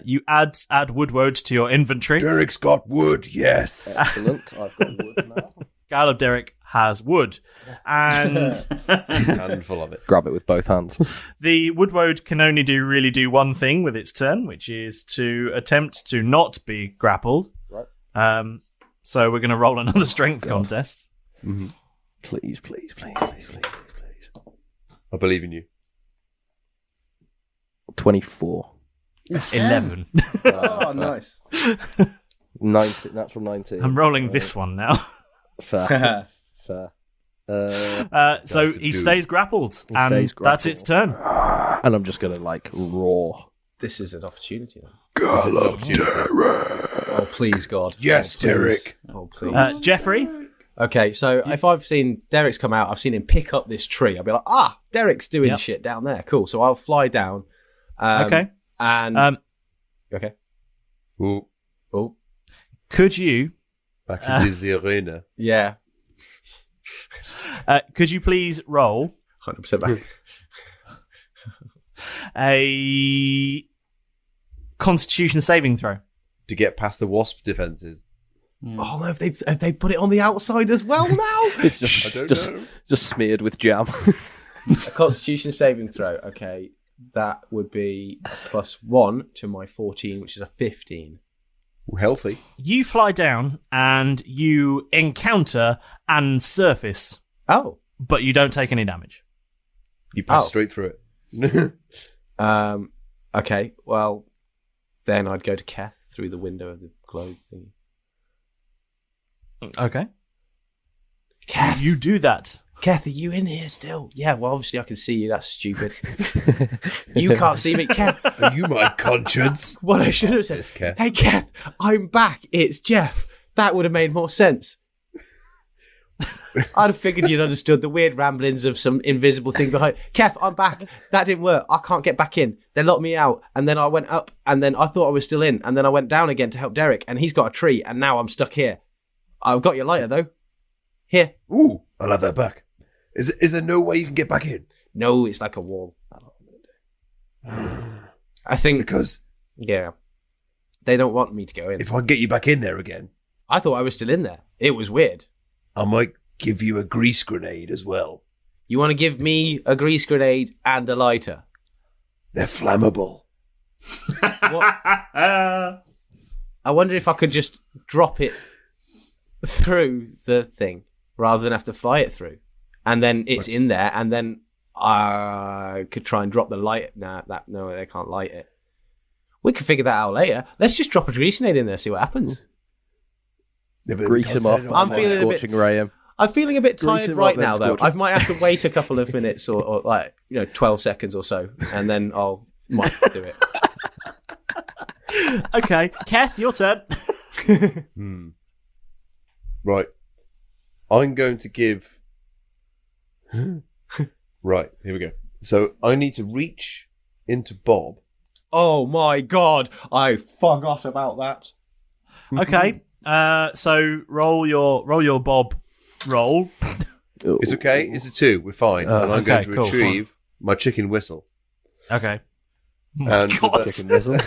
You add woodwode to your inventory. Derek's got wood, yes. Excellent. I've got wood now. Gallup Derek has wood, and Handful of it. Grab it with both hands. the woodwode can only do one thing with its turn, which is to attempt to not be grappled. Right. So we're going to roll another strength contest. Mm-hmm. Please. I believe in you. 24. 11. Oh, nice. 19, natural 19. I'm rolling this one now. Fair. So he stays grappled, and stays that's its turn. And I'm just gonna like roar. This is an opportunity. Then. Gallup Derek. Oh, please, God. Yes, oh, please. Derek. Oh, please. Jeffrey? Okay, so if I've seen Derek's come out, I've seen him pick up this tree. I'll be like, Derek's doing shit down there. Cool. So I'll fly down. Okay. And okay. Oh, Could you? back into the arena. Yeah. Could you please roll 100% back. a Constitution saving throw? To get past the wasp defenses. Oh no, have they put it on the outside as well now? It's just smeared with jam. A Constitution saving throw. Okay, that would be +1 to my 14, which is a 15. Healthy. You fly down and you encounter and surface, Oh. but you don't take any damage. You pass straight through it. Okay, well, then I'd go to Keth through the window of the globe thingy. Okay. Keth! You do that. Keth, are you in here still? Yeah, well, obviously I can see you. That's stupid. You can't see me, Keth. Are you my conscience? What I should have said. Yes, Keth. Hey, Keth, I'm back. It's Jeff. That would have made more sense. I'd have figured you'd understood the weird ramblings of some invisible thing behind. Keth, I'm back. That didn't work. I can't get back in. They locked me out. And then I went up, and then I thought I was still in. And then I went down again to help Derek, and he's got a tree, and now I'm stuck here. I've got your lighter, though. Here. Ooh, I'll have that back. Is there no way you can get back in? No, it's like a wall. I think... Because... Yeah. They don't want me to go in. If I get you back in there again... I thought I was still in there. It was weird. I might give you a grease grenade as well. You want to give me a grease grenade and a lighter? They're flammable. What? I wonder if I could just drop it through the thing rather than have to fly it through, and then it's in there, and then I could try and drop the light. No, they can't light it. We can figure that out later. Let's just drop a grease grenade in there, see what happens. Grease him up. I'm feeling scorching ray him. I'm feeling a bit tired right now, though. Scorching. I might have to wait a couple of minutes or 12 seconds or so, and then might do it. Okay, Keth, your turn. Right. I'm going to give... Right, here we go. So I need to reach into Bob. Oh my god, I forgot about that. Okay, so roll your Bob roll. It's okay, it's a 2, we're fine. And I'm going to cool, retrieve my chicken whistle. Okay. And Chicken whistle.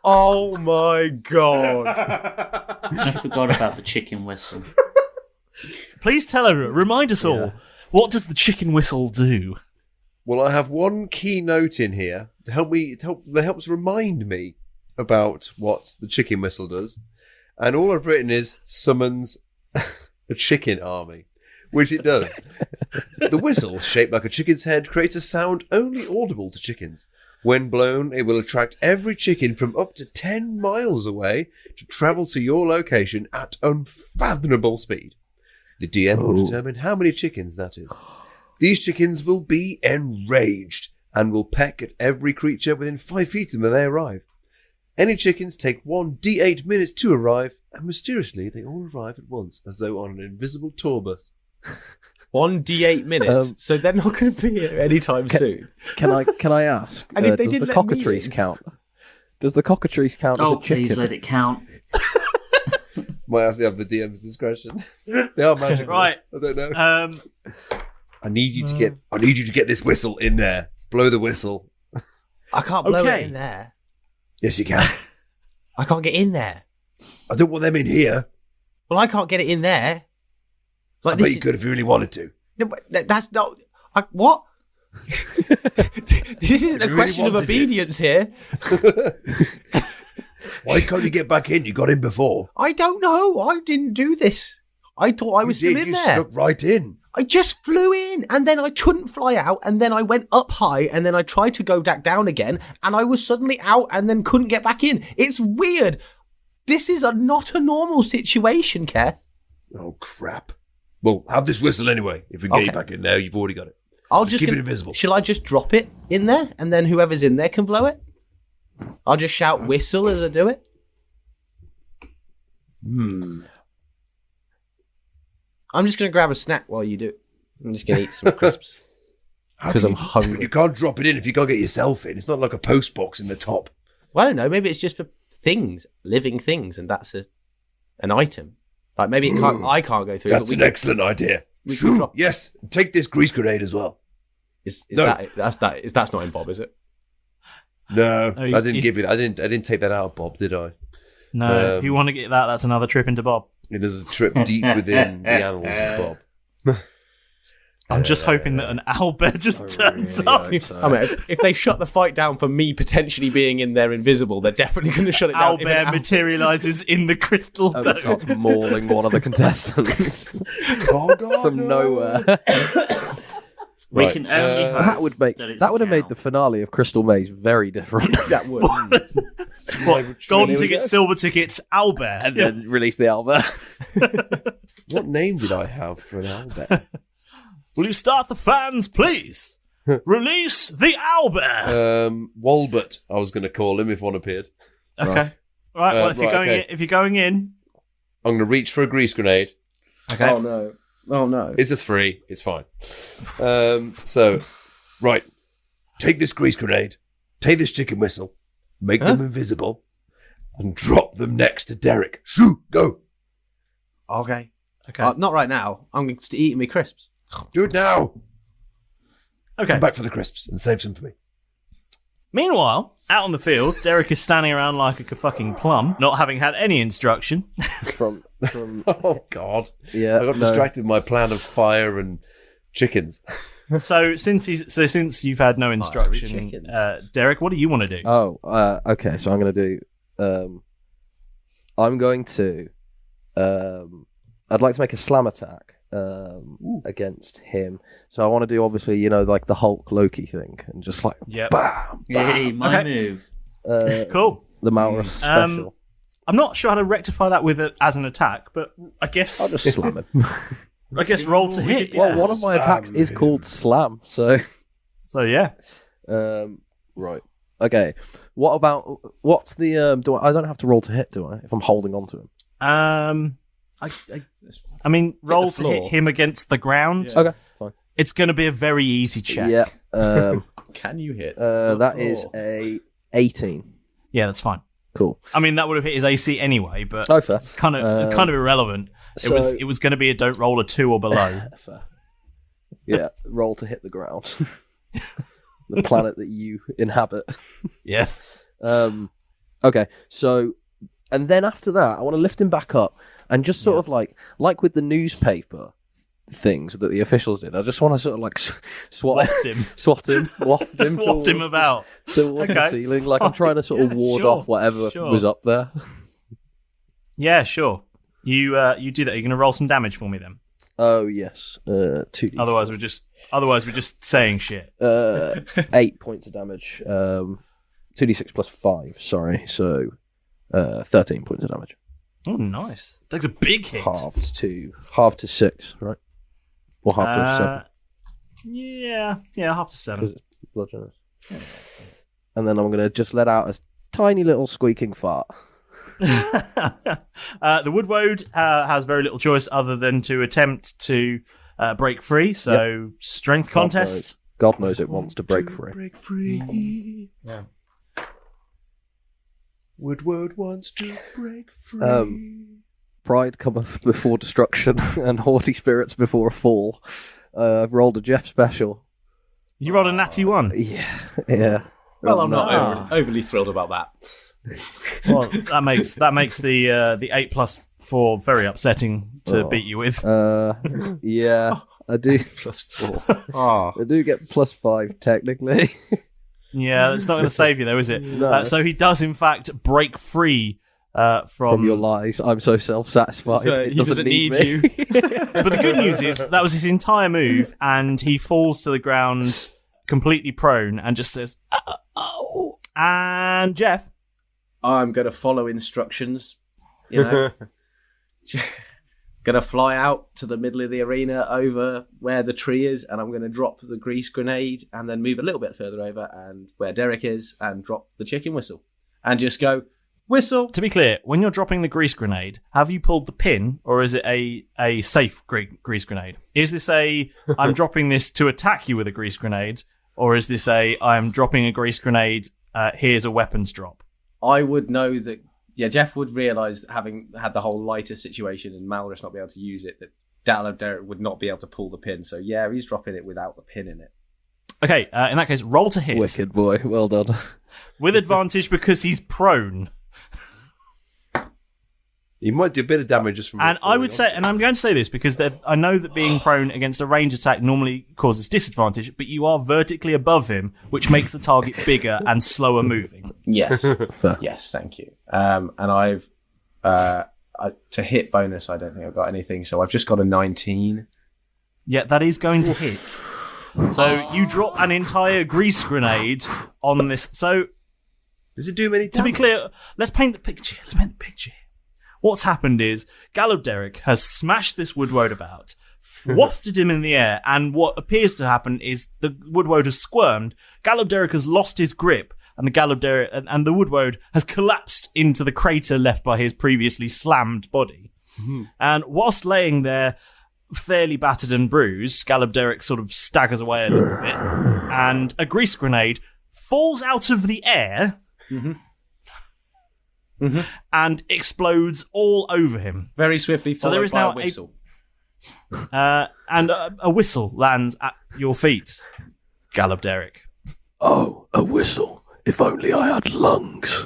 Oh my god. I forgot about the chicken whistle. Please tell everyone, remind us all, what does the chicken whistle do? Well, I have one key note in here that helps remind me about what the chicken whistle does. And all I've written is summons a chicken army, which it does. The whistle, shaped like a chicken's head, creates a sound only audible to chickens. When blown, it will attract every chicken from up to 10 miles away to travel to your location at unfathomable speed. The DM will determine how many chickens that is. These chickens will be enraged and will peck at every creature within 5 feet of them when they arrive. Any chickens take 1d8 minutes to arrive, and mysteriously they all arrive at once, as though on an invisible tour bus. 1d8 minutes, so they're not going to be here anytime soon. Can I ask? And if they does did the let cockatrice count? Does the cockatrice count as a chicken? Please let it count. Might have to have the DM's discretion. They are magical. Right. I don't know. I need you to get this whistle in there. Blow the whistle. I can't blow it in there. Yes, you can. I can't get in there. I don't want them in here. Well, I can't get it in there. I bet you could if you really wanted to. No, but that's not... what? This isn't a question of obedience here. Why can't you get back in? You got in before. I don't know. I didn't do this. I thought I was still in you there. snuck right in. I just flew in, and then I couldn't fly out, and then I went up high, and then I tried to go back down again, and I was suddenly out, and then couldn't get back in. It's weird. This is not a normal situation, Keth. Oh, crap. Well, have this whistle anyway. If we get you back in there, you've already got it. I'll just keep it invisible. Shall I just drop it in there, and then whoever's in there can blow it? I'll just shout whistle as I do it. I'm just going to grab a snack while you do it. I'm just going to eat some crisps. Because I'm hungry. You can't drop it in if you can't get yourself in. It's not like a post box in the top. Well, I don't know. Maybe it's just for things, living things, and that's an item. Like maybe it can't. I can't go through. That's an excellent idea. Yes, take this grease grenade as well. That's not in Bob, is it? No, I didn't give you that. I didn't take that out of Bob, did I? No. If you want to get that, that's another trip into Bob. It is a trip deep within the annals of Bob. I'm just hoping that an owlbear just turns up. I mean, if they shut the fight down for me potentially being in there invisible, they're definitely going to shut it down. Owlbear materialises in the crystal dome. Starts mauling one of the contestants from nowhere. We can only hope that would have made the finale of Crystal Maze very different. That would. Gone to get silver tickets, owlbear, and then release the owlbear. What name did I have for an owlbear? Will you start the fans, please? Release the owlbear. Walbert, I was going to call him if one appeared. Okay. Right. Well, if you're going in, I'm going to reach for a grease grenade. Okay. Oh no. It's a 3. It's fine. So, right. Take this grease grenade. Take this chicken whistle. Make them invisible. And drop them next to Derek. Shoo! Go! Okay. Not right now. I'm eating my crisps. Do it now! Okay. Come back for the crisps and save some for me. Meanwhile, out on the field, Derek is standing around like a fucking plum, not having had any instruction. from Oh, God. Yeah. I got distracted by my plan of fire and chickens. So since you've had no instruction, Derek, what do you want to do? Oh, okay. So I'm going to do I'm going to. I'd like to make a slam attack against him. So I want to do, obviously, like the Hulk Loki thing, and just like bam, Yay, my move. Cool. The Malrus special. I'm not sure how to rectify that with it as an attack, but I guess I'll just slam him. I guess roll to hit. Well, one of my attacks is called slam, so yeah. Right. Okay. What's the I don't have to roll to hit, do I? If I'm holding on to him. I mean, roll to hit him against the ground. Yeah. Okay, fine. It's going to be a very easy check. Yeah. Can you hit? That is a 18. Yeah, that's fine. Cool. I mean, that would have hit his AC anyway, but fair. it's kind of irrelevant. It was going to be a don't roll a 2 or below. Fair. Yeah, roll to hit the ground. The planet that you inhabit. Yeah. Okay, so, and then after that, I want to lift him back up and just sort of like with the newspaper things that the officials did, I just want to sort of like waft him waft him about towards the ceiling, like I'm trying to sort of ward off whatever was up there. Yeah, sure. You do that. You're going to roll some damage for me then. Oh yes, 2d. Otherwise we're just saying shit. 8 points of damage. 2d6 plus 5. Sorry, so 13 points of damage. Oh, nice. Takes a big hit. Half to 6, right? Or half to 7. Yeah, half to 7. Bludgeoners. And then I'm going to just let out a tiny little squeaking fart. The Woodwode has very little choice other than to attempt to break free. So strength contest. God knows it wants to break free. Break free. Yeah. Woodward wants to break free. Pride cometh before destruction, and haughty spirits before a fall. I've rolled a Jeff special. You rolled a natty 1. Yeah. Well, I'm not overly thrilled about that. Well, that makes the 8 plus 4 very upsetting to beat you with. Yeah, I do. Plus 4. I do get plus 5 technically. Yeah, it's not going to save you though, is it? No. So he does in fact break free from your lies. I'm so self-satisfied. So it doesn't need you. But the good news is that was his entire move, and he falls to the ground completely prone and just says, "Oh!" And Jeff, I'm going to follow instructions. Going to fly out to the middle of the arena over where the tree is, and I'm going to drop the grease grenade and then move a little bit further over and where Derek is and drop the chicken whistle and just go, whistle. To be clear, when you're dropping the grease grenade, have you pulled the pin or is it a safe grease grenade? Is this I'm dropping this to attack you with a grease grenade, or is this I'm dropping a grease grenade, here's a weapons drop? I would know that. Yeah, Jeff would realise, having had the whole lighter situation and Malrus not be able to use it, that Derek would not be able to pull the pin. So yeah, he's dropping it without the pin in it. Okay, in that case, roll to hit. Wicked boy, well done. With advantage because he's prone. He might do a bit of damage just from. And I would say, and I'm going to say this because I know that being prone against a range attack normally causes disadvantage, but you are vertically above him, which makes the target bigger and slower moving. Yes, yes, thank you. And I've to hit bonus. I don't think I've got anything, so I've just got a 19. Yeah, that is going to hit. So you drop an entire grease grenade on this. So does it do many damage? To be clear, let's paint the picture. What's happened is Galloderek has smashed this Woodwode about, wafted him in the air, and what appears to happen is the Woodwode has squirmed, Galloderek has lost his grip, and the Woodwode has collapsed into the crater left by his previously slammed body. Mm-hmm. And whilst laying there, fairly battered and bruised, Galloderek sort of staggers away a little bit, and a grease grenade falls out of the air. Mm-hmm. Mm-hmm. And explodes all over him. Very swiftly followed there is by now a whistle. And a whistle lands at your feet, Galloderek. Oh, a whistle. If only I had lungs.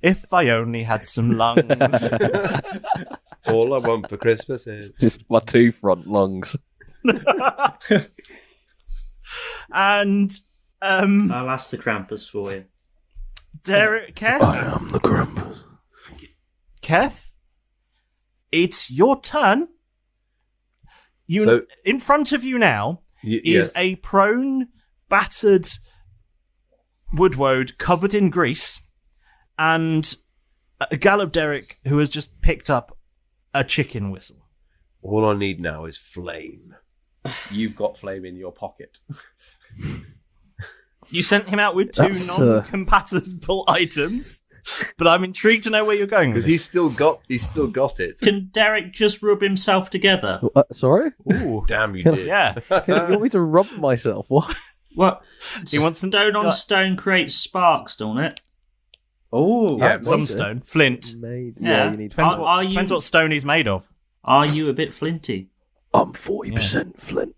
If I only had some lungs. All I want for Christmas is just my 2 front lungs. And I'll ask the Krampus for you. Derek, Keth? I am the Krampus. Keth? It's your turn. In front of you now is a prone, battered woodwode covered in grease and a Gallop Derek who has just picked up a chicken whistle. All I need now is flame. You've got flame in your pocket. You sent him out with two non-compatible items, but I'm intrigued to know where you're going. Because he's still got it. Can Derek just rub himself together? Sorry? Ooh, damn, you did. Yeah. You want me to rub myself? What? What? He wants some stone on stone creates sparks, don't it? Oh, yeah, some stone, flint. Yeah, you need. Depends what stone he's made of. Are you a bit flinty? I'm 40% flint.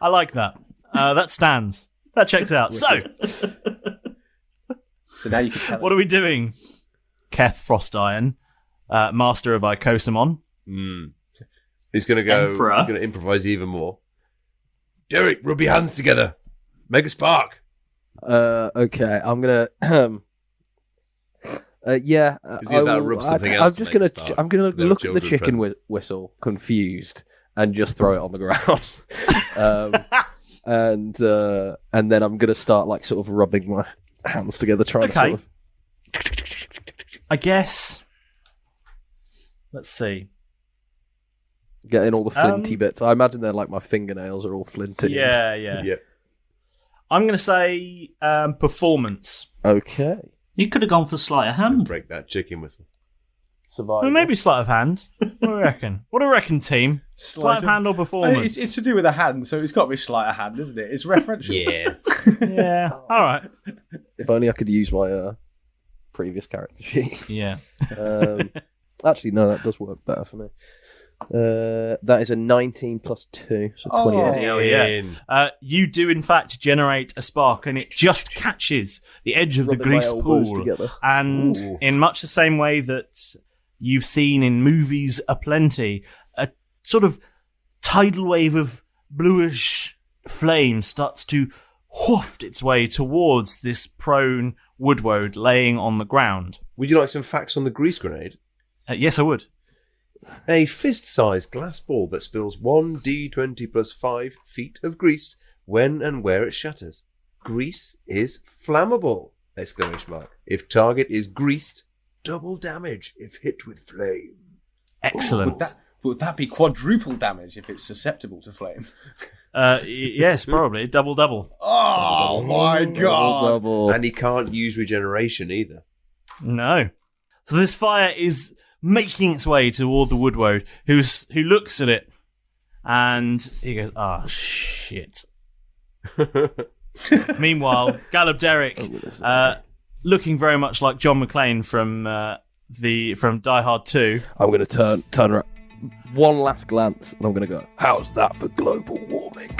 I like that. That stands. That checks out. So now you can tell what are we doing, Keth Frostiron, master of Icosomon? He's going to go. Emperor. He's going to improvise even more. Derek, rub your hands together. Make a spark. Okay, I'm gonna. Yeah, I'm just gonna. I'm gonna look at the chicken whistle, confused, and just throw it on the ground. And then I'm gonna start like sort of rubbing my hands together, trying to sort of. I guess. Let's see. Getting all the flinty bits. I imagine they're like my fingernails are all flinty. Yeah. I'm going to say performance. Okay. You could have gone for sleight of hand. Break that chicken whistle. Survival. Well, maybe sleight of hand. What do you reckon? What do you reckon, team? Sleight of hand or performance? It's to do with a hand, so it's got to be sleight of hand, isn't it? It's referential. Yeah. All right. If only I could use my previous character sheet. Yeah. Actually, no, that does work better for me. That is a 19 plus 2, so 28. Yeah. You do, in fact, generate a spark, and it just catches the edge of the grease pool. Together. And in much the same way that you've seen in movies aplenty, a sort of tidal wave of bluish flame starts to waft its way towards this prone woodwode laying on the ground. Would you like some facts on the grease grenade? Yes, I would. A fist-sized glass ball that spills 1d20 plus 5 feet of grease when and where it shatters. Grease is flammable! ! If target is greased, double damage if hit with flame. Excellent. Would that be quadruple damage if it's susceptible to flame? Yes, probably. Double. Oh my god! Double. And he can't use regeneration either. No. So this fire is making its way toward the woodwode, who looks at it, and he goes, shit. Meanwhile, Gallop Derek, looking very much like John McClane from Die Hard 2. I'm going to turn around. One last glance, and I'm going to go, how's that for global warming?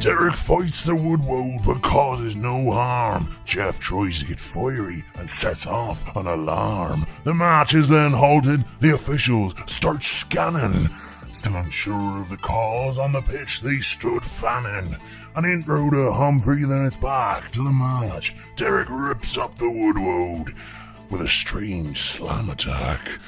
Derek fights the woodwode but causes no harm. Jeff tries to get fiery and sets off an alarm. The match is then halted. The officials start scanning. Still unsure of the cause on the pitch, they stood fanning. An intro to Humphrey, then it's back to the match. Derek rips up the woodwode with a strange slam attack.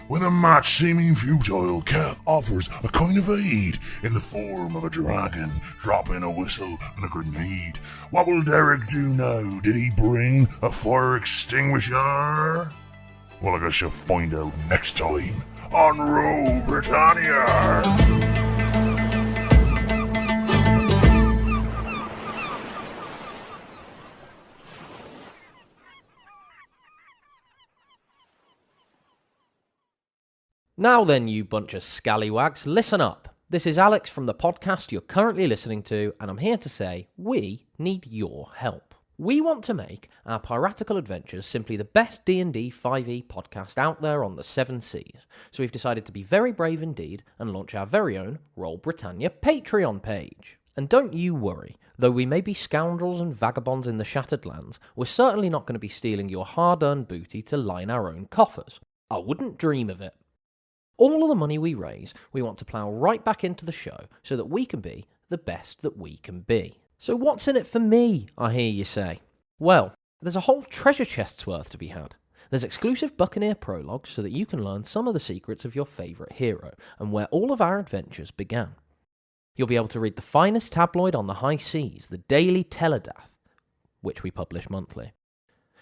With a match seeming futile, Keth offers a kind of aid in the form of a dragon, dropping a whistle and a grenade. What will Derek do now? Did he bring a fire extinguisher? Well, I guess you'll find out next time on Roll Britannia. Now then, you bunch of scallywags, listen up. This is Alex from the podcast you're currently listening to, and I'm here to say we need your help. We want to make our piratical adventures simply the best D&D 5e podcast out there on the 7 seas, so we've decided to be very brave indeed and launch our very own Roll Britannia Patreon page. And don't you worry, though we may be scoundrels and vagabonds in the Shattered Lands, we're certainly not going to be stealing your hard-earned booty to line our own coffers. I wouldn't dream of it. All of the money we raise, we want to plough right back into the show so that we can be the best that we can be. So what's in it for me, I hear you say? Well, there's a whole treasure chest's worth to be had. There's exclusive Buccaneer prologues so that you can learn some of the secrets of your favourite hero and where all of our adventures began. You'll be able to read the finest tabloid on the high seas, the Daily Teledath, which we publish monthly.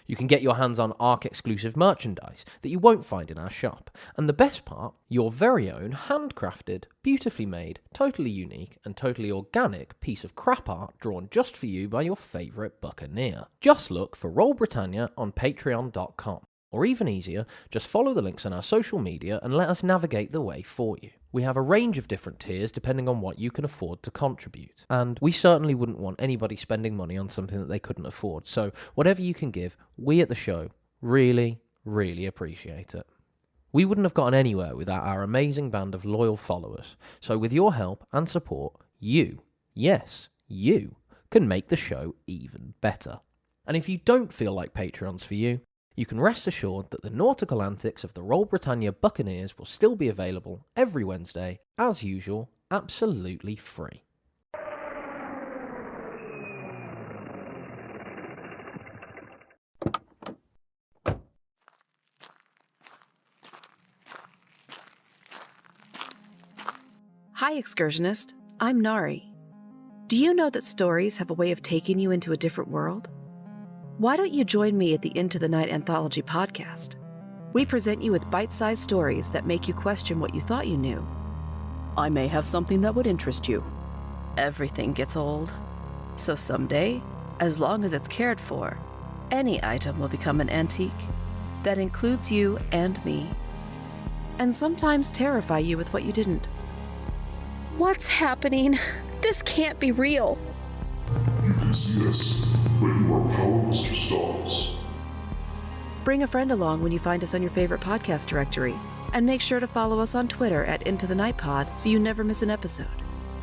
You can get your hands on ARC-exclusive merchandise that you won't find in our shop. And the best part, your very own handcrafted, beautifully made, totally unique and totally organic piece of crap art drawn just for you by your favourite Buccaneer. Just look for Roll Britannia on patreon.com. Or even easier, just follow the links on our social media and let us navigate the way for you. We have a range of different tiers depending on what you can afford to contribute. And we certainly wouldn't want anybody spending money on something that they couldn't afford. So whatever you can give, we at the show really, really appreciate it. We wouldn't have gotten anywhere without our amazing band of loyal followers. So with your help and support, you, yes, you, can make the show even better. And if you don't feel like Patreon's for you, you can rest assured that the nautical antics of the Roll Britannia Buccaneers will still be available every Wednesday, as usual, absolutely free. Hi, excursionist. I'm Nari. Do you know that stories have a way of taking you into a different world? Why don't you join me at the Into the Night Anthology podcast? We present you with bite-sized stories that make you question what you thought you knew. I may have something that would interest you. Everything gets old. So someday, as long as it's cared for, any item will become an antique. That includes you and me. And sometimes terrify you with what you didn't. What's happening? This can't be real. You can see us, but you are powerless to stop us. Bring a friend along when you find us on your favorite podcast directory, and make sure to follow us on Twitter at Into the Night Pod so you never miss an episode.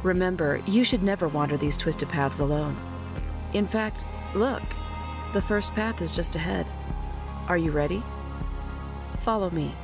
Remember, you should never wander these twisted paths alone. In fact, look, the first path is just ahead. Are you ready? Follow me.